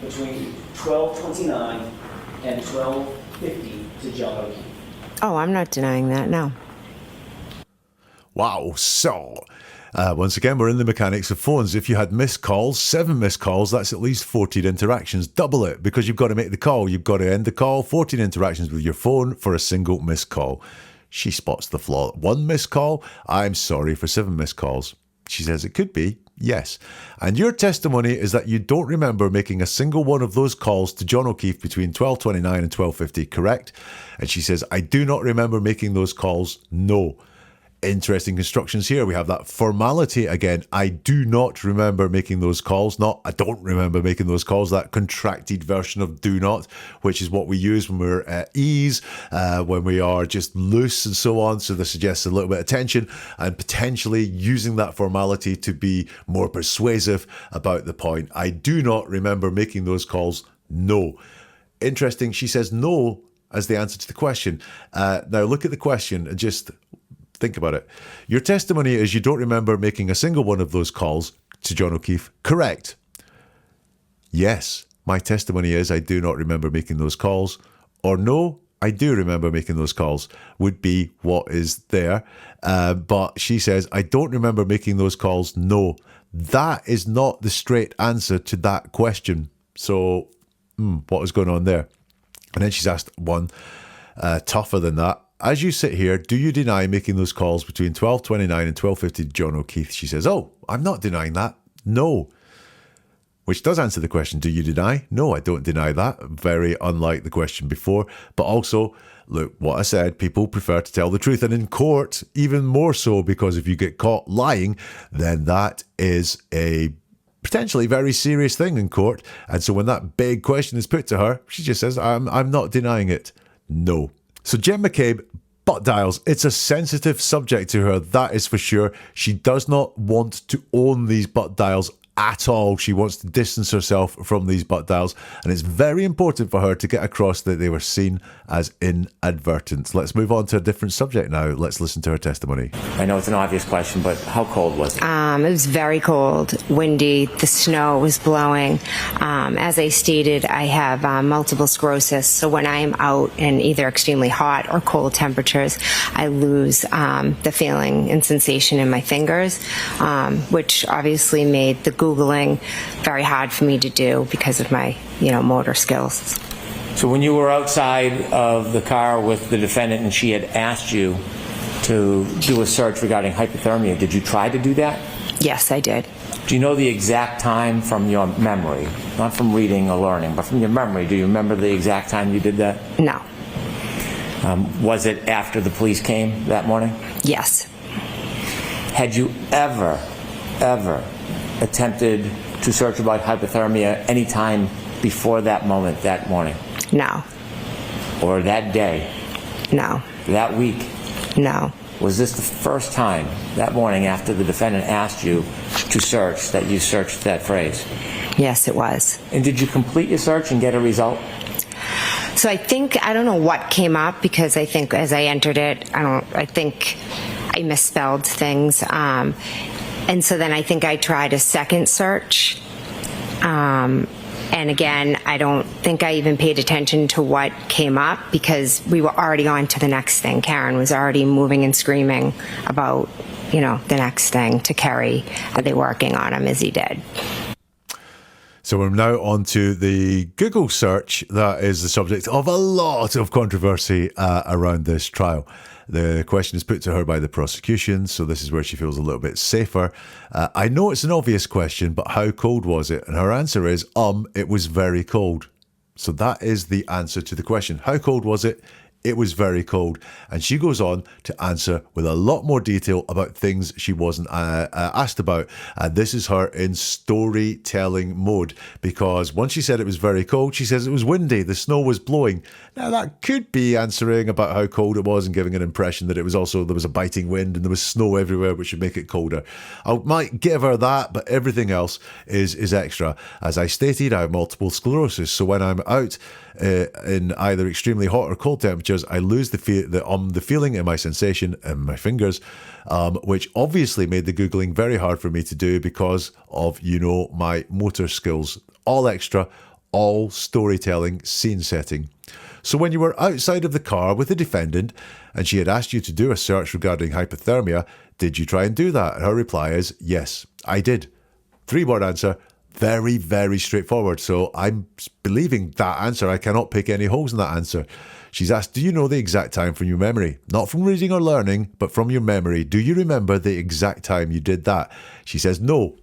between 12:29 and 12:50 to John O'Keefe? Oh, I'm not denying that, no. Wow. So, once again, we're in the mechanics of phones. If you had missed calls, 7 missed calls, that's at least 14 interactions. Double it, because you've got to make the call. You've got to end the call. 14 interactions with your phone for a single missed call. She spots the flaw. 1 missed call. I'm sorry for 7 missed calls. She says it could be. Yes. And your testimony is that you don't remember making a single one of those calls to John O'Keefe between 12:29 and 12:50, correct? And she says, I do not remember making those calls. No. Interesting constructions here. We have that formality again. I do not remember making those calls. Not, I don't remember making those calls. That contracted version of do not, which is what we use when we're at ease, when we are just loose and so on. So this suggests a little bit of tension and potentially using that formality to be more persuasive about the point. I do not remember making those calls. No. Interesting. She says no as the answer to the question. Now look at the question and just think about it. Your testimony is you don't remember making a single one of those calls to John O'Keefe. Correct. Yes, my testimony is I do not remember making those calls. Or no, I do remember making those calls would be what is there. But she says, I don't remember making those calls. No, that is not the straight answer to that question. So what is going on there? And then she's asked one tougher than that. As you sit here, do you deny making those calls between 12:29 and 12:50 to John O'Keefe? She says, oh, I'm not denying that. No. Which does answer the question, do you deny? No, I don't deny that. Very unlike the question before. But also, look, what I said, people prefer to tell the truth. And in court, even more so, because if you get caught lying, then that is a potentially very serious thing in court. And so when that big question is put to her, she just says, I'm not denying it. No. So Jen McCabe, butt dials. It's a sensitive subject to her, that is for sure. She does not want to own these butt dials at all. She wants to distance herself from these butt dials, and it's very important for her to get across that they were seen as inadvertent. Let's move on to a different subject now. Let's listen to her testimony. I know it's an obvious question, but how cold was it? It was very cold, windy, the snow was blowing. As I stated, I have multiple sclerosis, so when I am out in either extremely hot or cold temperatures, I lose the feeling and sensation in my fingers, which obviously made the Googling very hard for me to do because of my, motor skills. So when you were outside of the car with the defendant and she had asked you to do a search regarding hypothermia, did you try to do that? Yes, I did. Do you know the exact time from your memory? Not from reading or learning, but from your memory. Do you remember the exact time you did that? No. Was it after the police came that morning? Yes. Had you ever attempted to search about hypothermia any time before that moment, that morning? No. Or that day? No. That week? No. Was this the first time that morning after the defendant asked you to search that you searched that phrase? Yes, it was. And did you complete your search and get a result? So I don't know what came up, because I think as I entered it, I think I misspelled things. And so then I think I tried a second search. And again, I don't think I even paid attention to what came up because we were already on to the next thing. Karen was already moving and screaming about, the next thing to Kerry. Are they working on him? Is he dead? So we're now on to the Google search that is the subject of a lot of controversy around this trial. The question is put to her by the prosecution, so this is where she feels a little bit safer. I know it's an obvious question, but how cold was it? And her answer is, it was very cold. So that is the answer to the question. How cold was it? It was very cold. And she goes on to answer with a lot more detail about things she wasn't asked about. And this is her in storytelling mode, because once she said it was very cold, she says it was windy, the snow was blowing. Now that could be answering about how cold it was and giving an impression that there was a biting wind and there was snow everywhere, which would make it colder. I might give her that, but everything else is extra. As I stated, I have multiple sclerosis, so when I'm out in either extremely hot or cold temperatures, I lose the feeling and my sensation in my fingers, which obviously made the Googling very hard for me to do because of, my motor skills. All extra, all storytelling, scene setting. So when you were outside of the car with the defendant and she had asked you to do a search regarding hypothermia, did you try and do that? And her reply is, yes, I did. 3-word answer, very, very straightforward. So I'm believing that answer. I cannot pick any holes in that answer. She's asked, do you know the exact time from your memory? Not from reading or learning, but from your memory. Do you remember the exact time you did that? She says, no.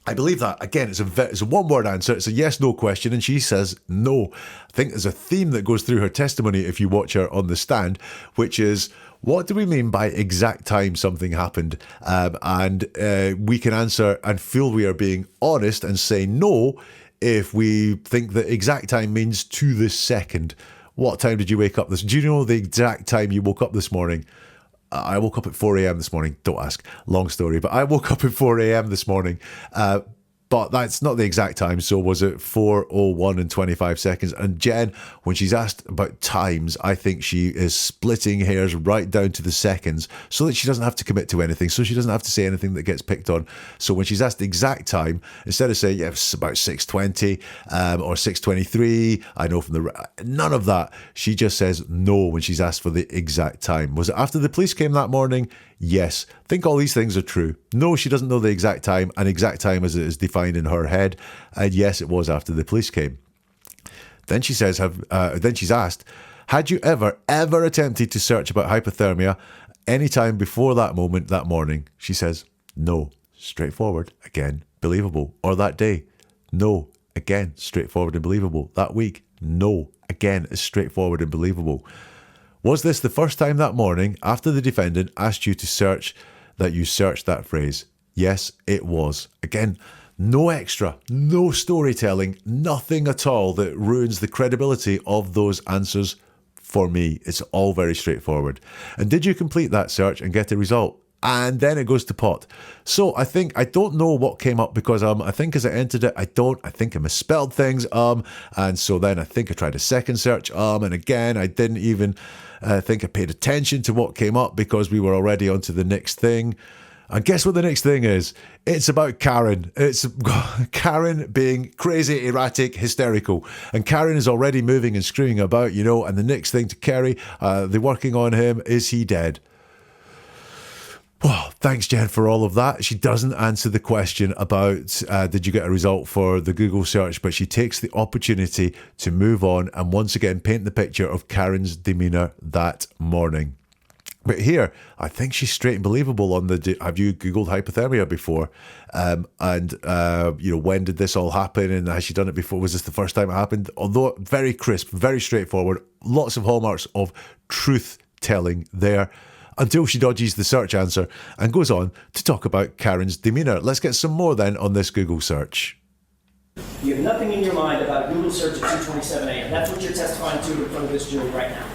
I believe that. Again, it's a one-word answer. It's a yes-no question, and she says no. I think there's a theme that goes through her testimony if you watch her on the stand, which is, what do we mean by exact time something happened? We can answer and feel we are being honest and say no if we think that exact time means to the second. What time did you wake up do you know the exact time you woke up this morning? I woke up at 4 a.m. this morning. Don't ask. Long story. But I woke up at 4 a.m. this morning. But that's not the exact time. So was it 4:01 and 25 seconds? And Jen, when she's asked about times, I think she is splitting hairs right down to the seconds so that she doesn't have to commit to anything, so she doesn't have to say anything that gets picked on. So when she's asked the exact time, instead of saying, yeah, it's about 6:20 or 6:23, I know from none of that. She just says no when she's asked for the exact time. Was it after the police came that morning? Yes. I think all these things are true. No, she doesn't know the exact time, and exact time as it is defined in her head. And yes, it was after the police came. Then she says, then she's asked, had you ever attempted to search about hypothermia any time before that moment, that morning? She says, no. Straightforward. Again, believable. Or that day? No. Again, straightforward and believable. That week? No. Again, it's straightforward and believable. Was this the first time that morning after the defendant asked you to search that you searched that phrase? Yes, it was. Again, no extra, no storytelling, nothing at all that ruins the credibility of those answers for me. It's all very straightforward. And did you complete that search and get a result? And then it goes to pot. So I don't know what came up because I think as I entered it, I think I misspelled things. And so then I think I tried a second search. And again, I didn't even think I paid attention to what came up because we were already on to the next thing. And guess what the next thing is? It's about Karen. It's Karen being crazy, erratic, hysterical. And Karen is already moving and screaming about, and the next thing to Kerry, they're working on him. Is he dead? Well, thanks, Jen, for all of that. She doesn't answer the question about did you get a result for the Google search, but she takes the opportunity to move on and once again paint the picture of Karen's demeanour that morning. But here, I think she's straight and believable on have you Googled hypothermia before? When did this all happen? And has she done it before? Was this the first time it happened? Although very crisp, very straightforward, lots of hallmarks of truth-telling there. Until she dodges the search answer and goes on to talk about Karen's demeanour. Let's get some more then on this Google search. You have nothing in your mind about a Google search at 2:27 a.m. That's what you're testifying to in front of this jury right now.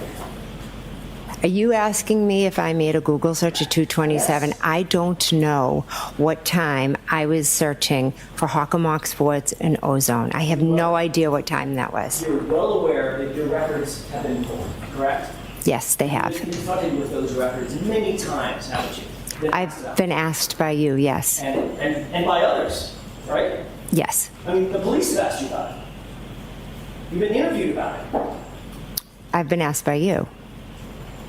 Are you asking me if I made a Google search at 2:27? Yes. I don't know what time I was searching for Hockomock Sports and Ozone. I have no idea what time that was. You're well aware that your records have been pulled, correct? Yes, they have. You've been confronted with those records many times, haven't you? I've been asked by you, yes. And by others, right? Yes. I mean, the police have asked you about it. You've been interviewed about it. I've been asked by you.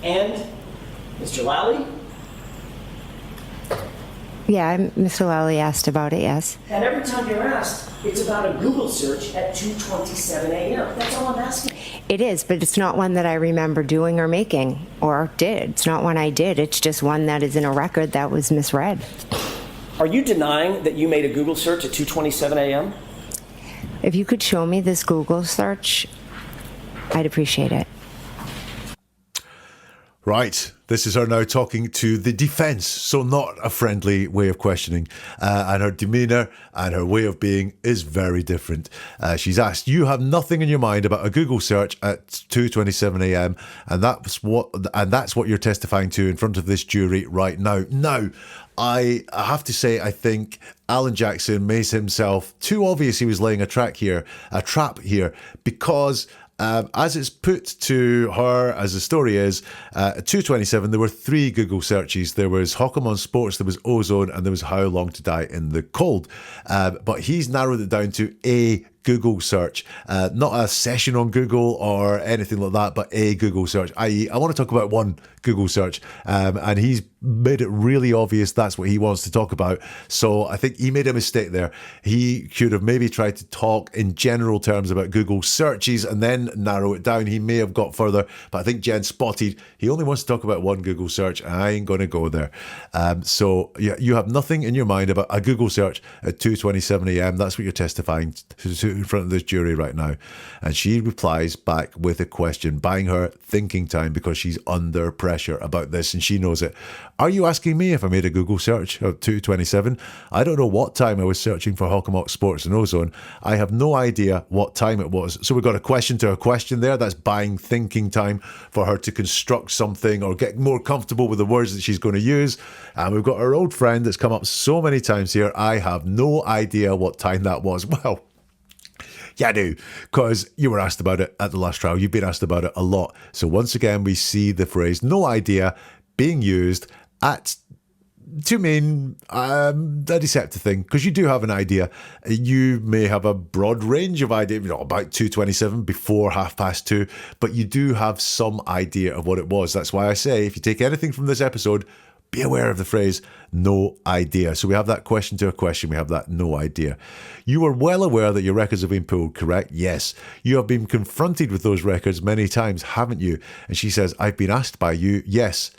And Mr. Lally? Yeah, Mr. Lally asked about it, yes. And every time you're asked, it's about a Google search at 2:27 a.m. That's all I'm asking. It is, but it's not one that I remember doing or making or did. It's not one I did. It's just one that is in a record that was misread. Are you denying that you made a Google search at 2:27 a.m.? If you could show me this Google search, I'd appreciate it. Right, this is her now talking to the defence, so not a friendly way of questioning. And her demeanour and her way of being is very different. She's asked, you have nothing in your mind about a Google search at 2:27 a.m. and that's what you're testifying to in front of this jury right now. Now, I have to say, I think Alan Jackson makes himself too obvious he was laying a trap here, because as it's put to her, as the story is, at 2:27, there were 3 Google searches. There was Hockomock Sports, there was Ozone, and there was How Long to Die in the Cold. But he's narrowed it down to a Google search, not a session on Google or anything like that, but a Google search, i.e. I want to talk about one Google search, and he's made it really obvious that's what he wants to talk about. So I think he made a mistake there. He should have maybe tried to talk in general terms about Google searches and then narrow it down. He may have got further, but I think Jen spotted he only wants to talk about one Google search. I ain't going to go there. So you have nothing in your mind about a Google search at 2:27 a.m. That's what you're testifying to in front of this jury right now. And she replies back with a question, buying her thinking time because she's under pressure about this and she knows it. Are you asking me if I made a Google search at 2:27? I don't know what time I was searching for Hockomock Sports in Ozone. I have no idea what time it was. So we've got a question to a question there. That's buying thinking time for her to construct something or get more comfortable with the words that she's going to use. And we've got our old friend that's come up so many times here. I have no idea what time that was. Well, yeah, I do, because you were asked about it at the last trial. You've been asked about it a lot. So once again, we see the phrase no idea being used to mean a deceptive thing, because you do have an idea. You may have a broad range of idea, about 2:27 before 2:30, but you do have some idea of what it was. That's why I say, if you take anything from this episode, be aware of the phrase no idea. So we have that question to a question. We have that no idea. You are well aware that your records have been pulled, correct? Yes. You have been confronted with those records many times, haven't you? And she says, I've been asked by you. Yes.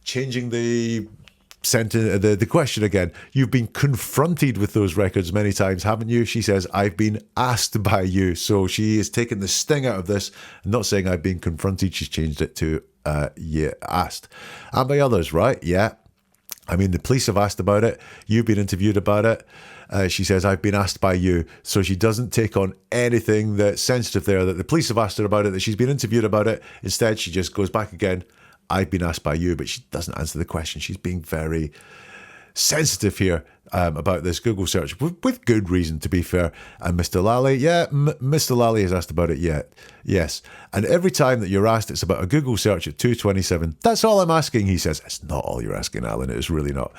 Changing the sentence, the question again. You've been confronted with those records many times, haven't you? She says, I've been asked by you. So she is taking the sting out of this, not saying I've been confronted. She's changed it to asked. And by others, right? Yeah. I mean, the police have asked about it. You've been interviewed about it. She says, I've been asked by you. So she doesn't take on anything that's sensitive there, that the police have asked her about it, that she's been interviewed about it. Instead, she just goes back again. I've been asked by you, but she doesn't answer the question. She's being very sensitive here about this Google search, with good reason, to be fair. And Mr. Lally, Mr. Lally has asked about it yet. Yes. And every time that you're asked it's about a Google search at 2:27, that's all I'm asking, he says. It's not all you're asking, Alan. It is really not.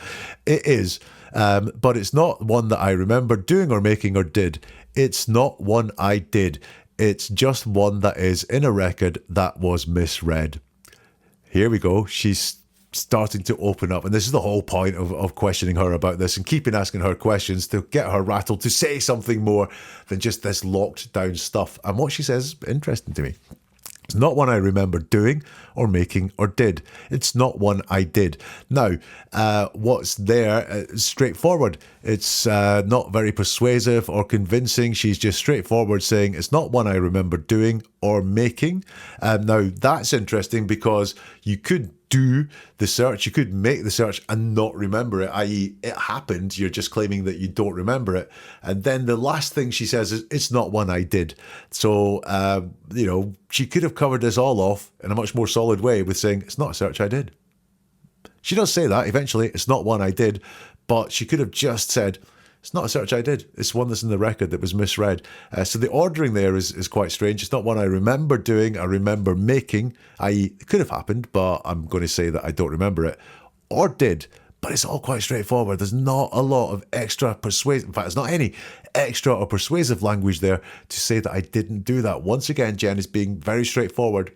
It is. But it's not one that I remember doing or making or did. It's not one I did. It's just one that is in a record that was misread. Here we go. She's starting to open up. And this is the whole point of questioning her about this and keeping asking her questions to get her rattled, to say something more than just this locked down stuff. And what she says is interesting to me. It's not one I remember doing or making or did. It's not one I did. Now, what's there is straightforward. It's not very persuasive or convincing. She's just straightforward saying it's not one I remember doing or making. Now, that's interesting because you could do the search, you could make the search and not remember it, i.e. it happened, you're just claiming that you don't remember it. And then the last thing she says is, it's not one I did. So, she could have covered this all off in a much more solid way with saying, it's not a search I did. She does say that eventually, it's not one I did, but she could have just said, it's not a search I did. It's one that's in the record that was misread. So the ordering there is quite strange. It's not one I remember doing, I remember making, i.e. it could have happened, but I'm going to say that I don't remember it, or did. But it's all quite straightforward. There's not a lot of extra persuasive, in fact, there's not any extra or persuasive language there to say that I didn't do that. Once again, Jen is being very straightforward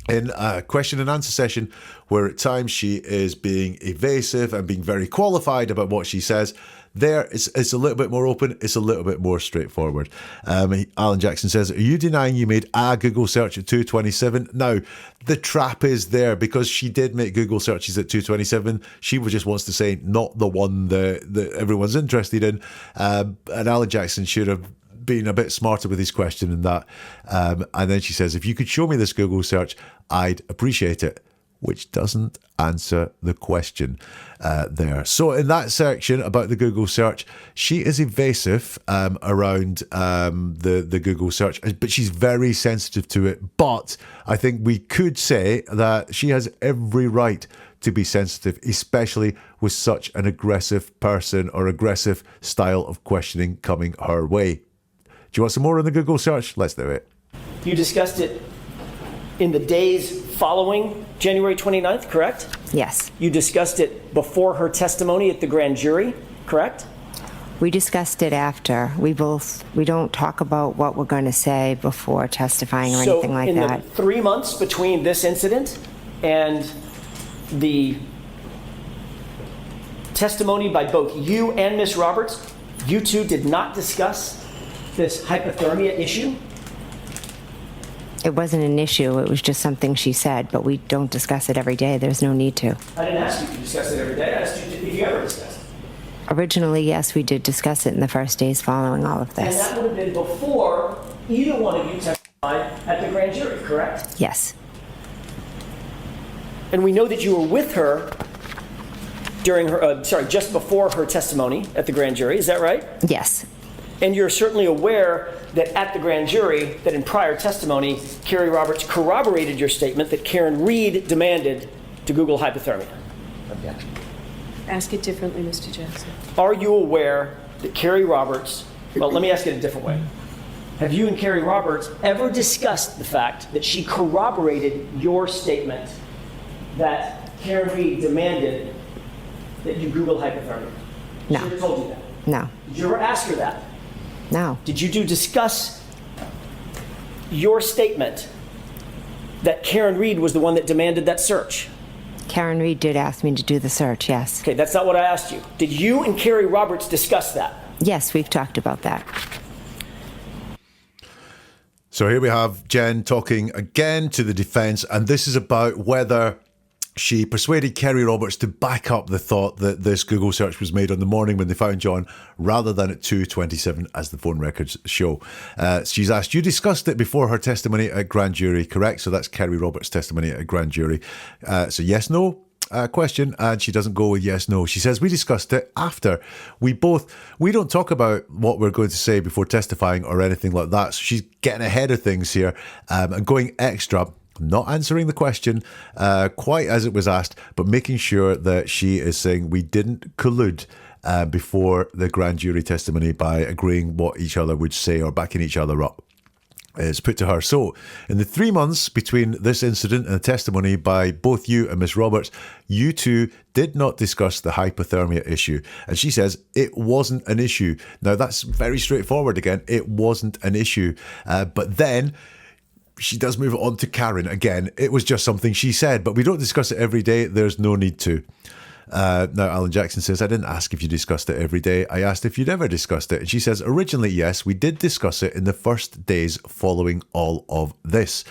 in a question and answer session where at times she is being evasive and being very qualified about what she says. There, it's a little bit more open. It's a little bit more straightforward. Alan Jackson says, are you denying you made a Google search at 2:27? Now, the trap is there because she did make Google searches at 2:27. She just wants to say not the one that everyone's interested in. And Alan Jackson should have been a bit smarter with his question in that. And then she says, if you could show me this Google search, I'd appreciate it. Which doesn't answer the question there. So in that section about the Google search, she is evasive around the Google search, but she's very sensitive to it. But I think we could say that she has every right to be sensitive, especially with such an aggressive person or aggressive style of questioning coming her way. Do you want some more on the Google search? Let's do it. You discussed it in the days following January 29th, correct? Yes. You discussed it before her testimony at the grand jury, correct? We discussed it after. We don't talk about what we're going to say before testifying or anything like that. So in the 3 months between this incident and the testimony by both you and Ms. Roberts, you two did not discuss this hypothermia issue? It wasn't an issue. It was just something she said, but we don't discuss it every day. There's no need to. I didn't ask you to discuss it every day. I asked you if you ever discussed it. Originally, yes, we did discuss it in the first days following all of And this. that would have been before either one of you testified at the grand jury, correct? Yes. And we know that you were with her during her, just before her testimony at the grand jury. Is that right? Yes. And you're certainly aware that at the grand jury, that in prior testimony, Carrie Roberts corroborated your statement that Karen Reed demanded to Google hypothermia. Objection. Ask it differently, Mr. Jackson. Are you aware that Carrie Roberts, well, let me ask it a different way. Have you and Carrie Roberts ever discussed the fact that she corroborated your statement that Karen Reed demanded that you Google hypothermia? No. She never told you that. No. Did you ever ask her that? No. Did you discuss your statement that Karen Reed was the one that demanded that search? Karen Reed did ask me to do the search, yes. Okay, that's not what I asked you. Did you and Carrie Roberts discuss that? Yes, we've talked about that. So here we have Jen talking again to the defense, and this is about whether she persuaded Carrie Roberts to back up the thought that this Google search was made on the morning when they found John rather than at 2:27 as the phone records show. She's asked, you discussed it before her testimony at grand jury, correct? So that's Carrie Roberts' testimony at grand jury. So yes, no question, and she doesn't go with yes, no. She says, we discussed it after. We don't talk about what we're going to say before testifying or anything like that. So she's getting ahead of things here and going extra. Not answering the question quite as it was asked, but making sure that she is saying we didn't collude before the grand jury testimony by agreeing what each other would say or backing each other up. Is put to her. So, in the 3 months between this incident and the testimony by both you and Miss Roberts, you two did not discuss the hypothermia issue. And she says it wasn't an issue. Now, that's very straightforward again. It wasn't an issue. But then she does move it on to Karen again. It was just something she said, but we don't discuss it every day. There's no need to. Now, Alan Jackson says, I didn't ask if you discussed it every day. I asked if you'd ever discussed it. And she says, originally, yes, we did discuss it in the first days following all of this.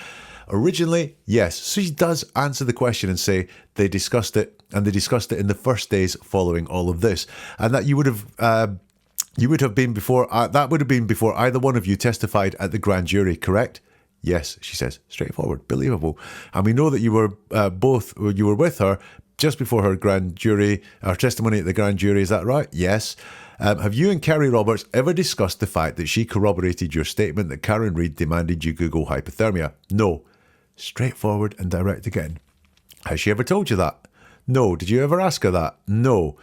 Originally, yes. So she does answer the question and say they discussed it, and they discussed it in the first days following all of this. And that you would have been before, that would have been before either one of you testified at the grand jury, correct? Yes, she says, straightforward, believable. And we know that you were you were with her just before her grand jury, her testimony at the grand jury, is that right? Yes. Have you and Carrie Roberts ever discussed the fact that she corroborated your statement that Karen Reed demanded you Google hypothermia? No. Straightforward and direct again. Has she ever told you that? No. Did you ever ask her that? No.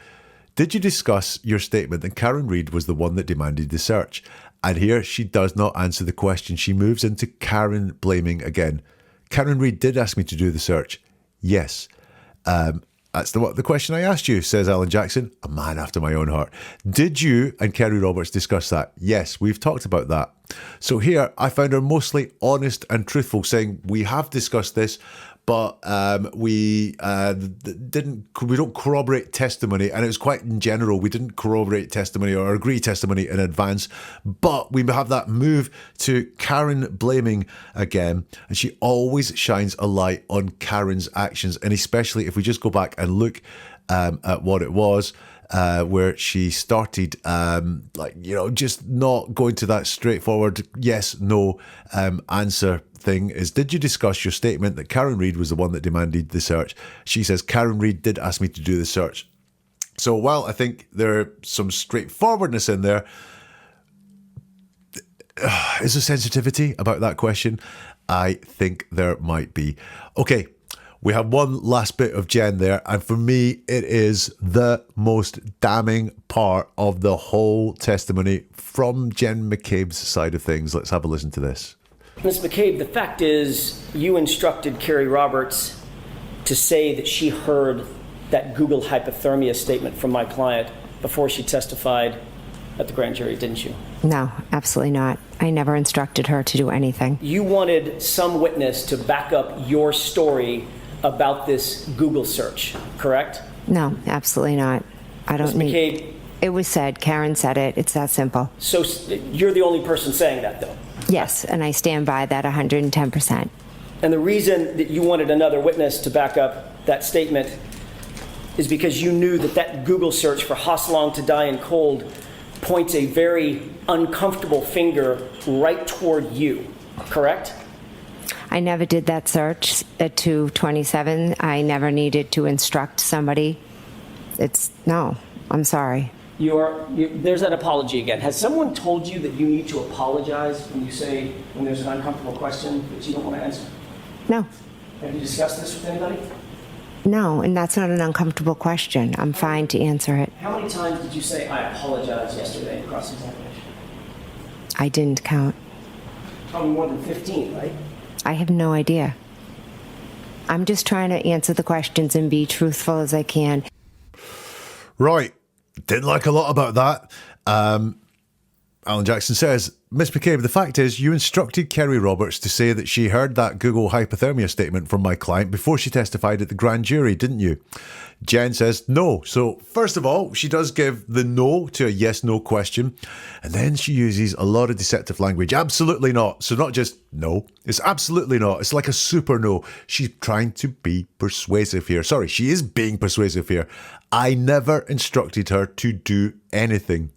Did you discuss your statement that Karen Reed was the one that demanded the search? And here she does not answer the question. She moves into Karen blaming again. Karen Reed did ask me to do the search. Yes. That's the question I asked you, says Alan Jackson, a man after my own heart. Did you and Carrie Roberts discuss that? Yes, we've talked about that. So here, I found her mostly honest and truthful, saying we have discussed this, but we don't corroborate testimony, and it was quite in general. We didn't corroborate testimony or agree testimony in advance, but we have that move to Karen blaming again, and she always shines a light on Karen's actions, and especially if we just go back and look at what it was. Where she started, just not going to that straightforward yes, no answer thing is, did you discuss your statement that Karen Reed was the one that demanded the search? She says, Karen Reed did ask me to do the search. So while I think there's some straightforwardness in there, is there sensitivity about that question? I think there might be. Okay. We have one last bit of Jen there, and for me, it is the most damning part of the whole testimony from Jen McCabe's side of things. Let's have a listen to this. Ms. McCabe, the fact is you instructed Carrie Roberts to say that she heard that Google hypothermia statement from my client before she testified at the grand jury, didn't you? No, absolutely not. I never instructed her to do anything. You wanted some witness to back up your story about this Google search, correct? No, absolutely not. I don't Ms. need... McCabe, It was said. Karen said it. It's that simple. so you're the only person saying that, though? Yes, and I stand by that 110%. And the reason that you wanted another witness to back up that statement is because you knew that that Google search for Hosslong to die in cold points a very uncomfortable finger right toward you, correct? I never did that search at 227. I never needed to instruct somebody. No, I'm sorry. There's that apology again. Has someone told you that you need to apologize when there's an uncomfortable question that you don't want to answer? No, Have you discussed this with anybody? no, and that's not an uncomfortable question. I'm fine to answer it. How many times did you say, I apologize yesterday in cross-examination? I didn't count. Probably more than 15, right? I have no idea. I'm just trying to answer the questions and be truthful as I can. Right. Didn't like a lot about that. Alan Jackson says, Miss McCabe, the fact is you instructed Kerry Roberts to say that she heard that Google hypothermia statement from my client before she testified at the grand jury, didn't you? Jen says no. So first of all, she does give the no to a yes-no question. And then she uses a lot of deceptive language. Absolutely not. So not just no, it's absolutely not. It's like a super no. She's trying to be persuasive here. Sorry, she is being persuasive here. I never instructed her to do anything.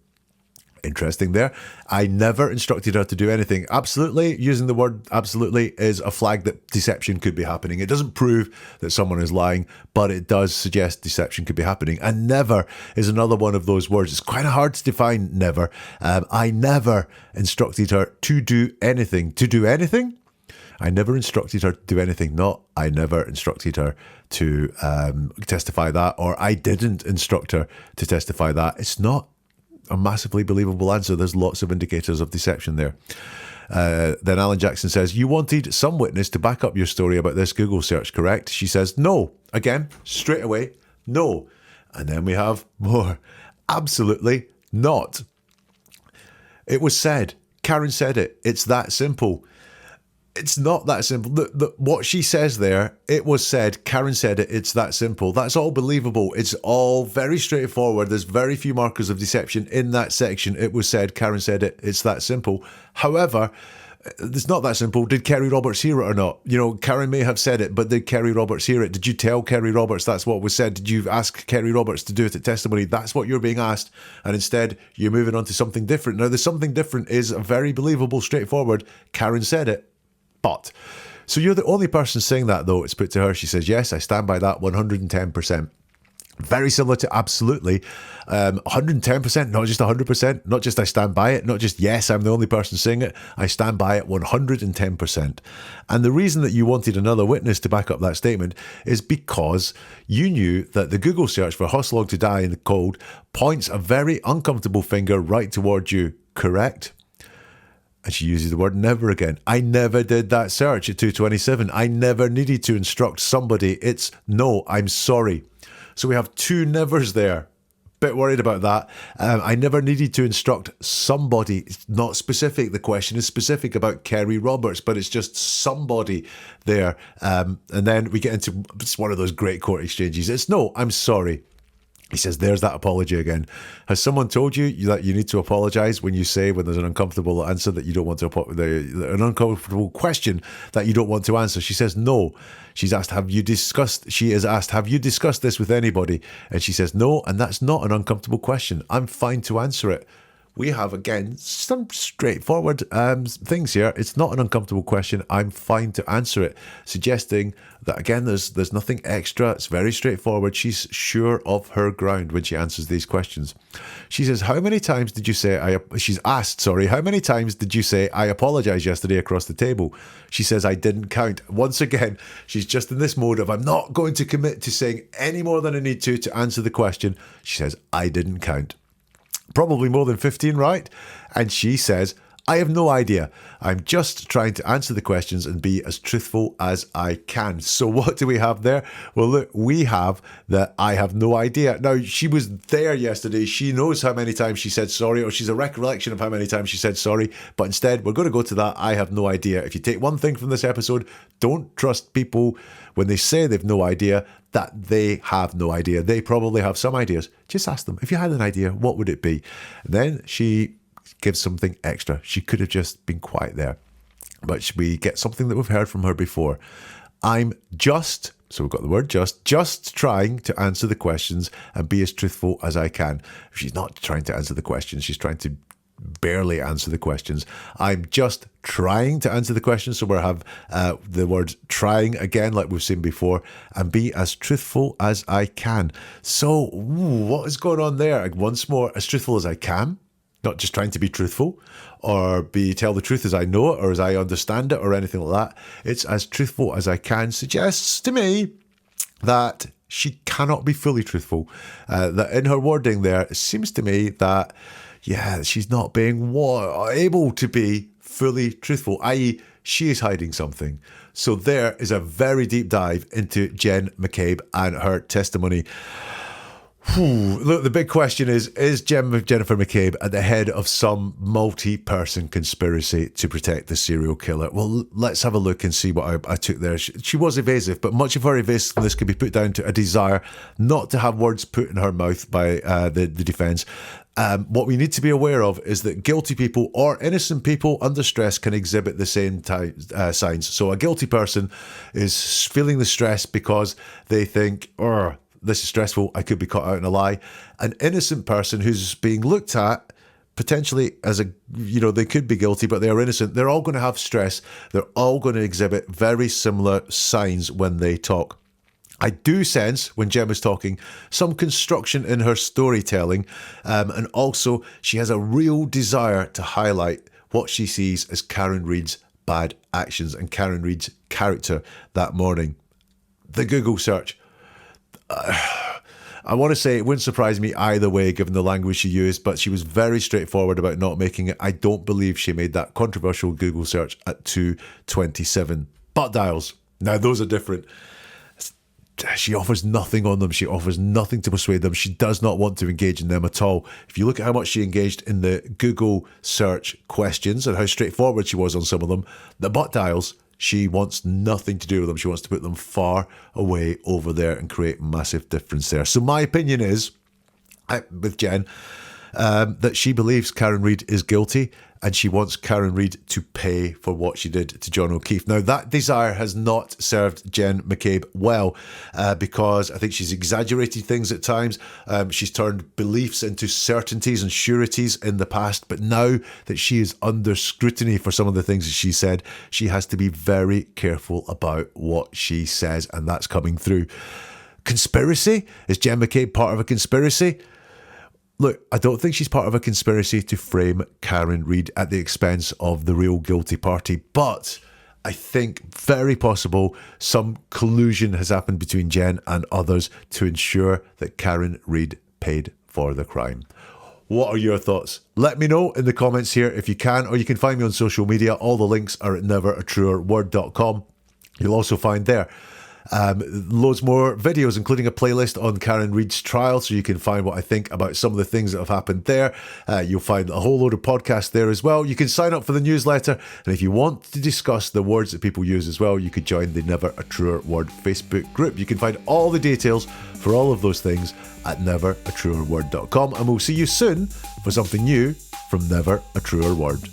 Interesting there. I never instructed her to do anything. Absolutely, using the word absolutely is a flag that deception could be happening. It doesn't prove that someone is lying, but it does suggest deception could be happening. And never is another one of those words. It's quite hard to define never. I never instructed her to do anything. To do anything? I never instructed her to do anything. Not I never instructed her to testify that, or I didn't instruct her to testify that. It's not a massively believable answer. There's lots of indicators of deception there. Then Alan Jackson says, you wanted some witness to back up your story about this Google search, correct? She says, no. Again, straight away, no. And then we have more. Absolutely not. It was said. Karen said it. It's that simple. It's not that simple. What she says there, it was said, Karen said it, it's that simple. That's all believable. It's all very straightforward. There's very few markers of deception in that section. It was said, Karen said it, it's that simple. However, it's not that simple. Did Kerry Roberts hear it or not? You know, Karen may have said it, but did Kerry Roberts hear it? Did you tell Kerry Roberts that's what was said? Did you ask Kerry Roberts to do it at testimony? That's what you're being asked. And instead, you're moving on to something different. Now, the something different is very believable, straightforward. Karen said it. But, so you're the only person saying that, though. It's put to her. She says, yes, I stand by that 110%. Very similar to absolutely. 110%, not just 100%, not just I stand by it, not just yes, I'm the only person saying it. I stand by it 110%. And the reason that you wanted another witness to back up that statement is because you knew that the Google search for Hosslong to die in the cold points a very uncomfortable finger right towards you, correct? And she uses the word never again. I never did that search at 227. I never needed to instruct somebody. It's no, I'm sorry. So we have two nevers there. Bit worried about that. I never needed to instruct somebody. It's not specific. The question is specific about Kerry Roberts, but it's just somebody there. And then we get into, it's one of those great court exchanges. It's no, I'm sorry. He says, there's that apology again. Has someone told you that you need to apologize when there's an uncomfortable answer that you don't want to, an uncomfortable question that you don't want to answer? She says, no. She is asked, have you discussed this with anybody? And she says, no, and that's not an uncomfortable question. I'm fine to answer it. We have, again, some straightforward things here. It's not an uncomfortable question. I'm fine to answer it, suggesting that, again, there's nothing extra. It's very straightforward. She's sure of her ground when she answers these questions. She says, how many times did you say, how many times did you say, I apologize yesterday across the table? She says, I didn't count. Once again, she's just in this mode of, I'm not going to commit to saying any more than I need to answer the question. She says, I didn't count. Probably more than 15, right? And she says, I have no idea. I'm just trying to answer the questions and be as truthful as I can. So what do we have there? Well, look, we have that I have no idea. Now, she was there yesterday. She knows how many times she said sorry, or she's a recollection of how many times she said sorry. But instead, we're going to go to that I have no idea. If you take one thing from this episode, don't trust people when they say they've no idea that they have no idea. They probably have some ideas. Just ask them, if you had an idea, what would it be? And then she gives something extra. She could have just been quiet there. But we get something that we've heard from her before. I'm just, so we've got the word just trying to answer the questions and be as truthful as I can. She's not trying to answer the questions. She's trying to barely answer the questions. I'm just trying to answer the questions. So we'll have the word trying again, like we've seen before, and be as truthful as I can. So what is going on there? Once more, as truthful as I can. Not just trying to be truthful or tell the truth as I know it or as I understand it or anything like that. It's as truthful as I can suggests to me that she cannot be fully truthful. That in her wording there, it seems to me that, she's not being able to be fully truthful, i.e. she is hiding something. So there is a very deep dive into Jen McCabe and her testimony. Look, the big question is Jennifer McCabe at the head of some multi-person conspiracy to protect the serial killer? Well, let's have a look and see what I took there. She was evasive, but much of her evasiveness can be put down to a desire not to have words put in her mouth by the defence. What we need to be aware of is that guilty people or innocent people under stress can exhibit the same signs. So a guilty person is feeling the stress because they think, this is stressful, I could be caught out in a lie. An innocent person who's being looked at potentially as they could be guilty, but they are innocent. They're all going to have stress. They're all going to exhibit very similar signs when they talk. I do sense, when Jem is talking, some construction in her storytelling, and also she has a real desire to highlight what she sees as Karen Reid's bad actions and Karen Reid's character that morning. The Google search. I want to say it wouldn't surprise me either way given the language she used, but she was very straightforward about not making it. I don't believe she made that controversial Google search at 2:27. Butt dials. Now those are different. She offers nothing on them. She offers nothing to persuade them. She does not want to engage in them at all. If you look at how much she engaged in the Google search questions and how straightforward she was on some of them, the butt dials, she wants nothing to do with them. She wants to put them far away over there and create massive difference there. So my opinion is, with Jen, that she believes Karen Reid is guilty and she wants Karen Reid to pay for what she did to John O'Keefe. Now, that desire has not served Jen McCabe well because I think she's exaggerated things at times. She's turned beliefs into certainties and sureties in the past, but now that she is under scrutiny for some of the things that she said, she has to be very careful about what she says, and that's coming through. Conspiracy? Is Jen McCabe part of a conspiracy? Look, I don't think she's part of a conspiracy to frame Karen Reid at the expense of the real guilty party, but I think very possible some collusion has happened between Jen and others to ensure that Karen Reid paid for the crime. What are your thoughts? Let me know in the comments here if you can, or you can find me on social media. All the links are at neveratruerword.com. You'll also find there loads more videos, including a playlist on Karen Reid's trial, so you can find what I think about some of the things that have happened there. You'll find a whole load of podcasts there as well. You can sign up for the newsletter, and if you want to discuss the words that people use as well, you could join the Never a Truer Word Facebook group. You can find all the details for all of those things at neveratruerword.com, and we'll see you soon for something new from Never a Truer Word.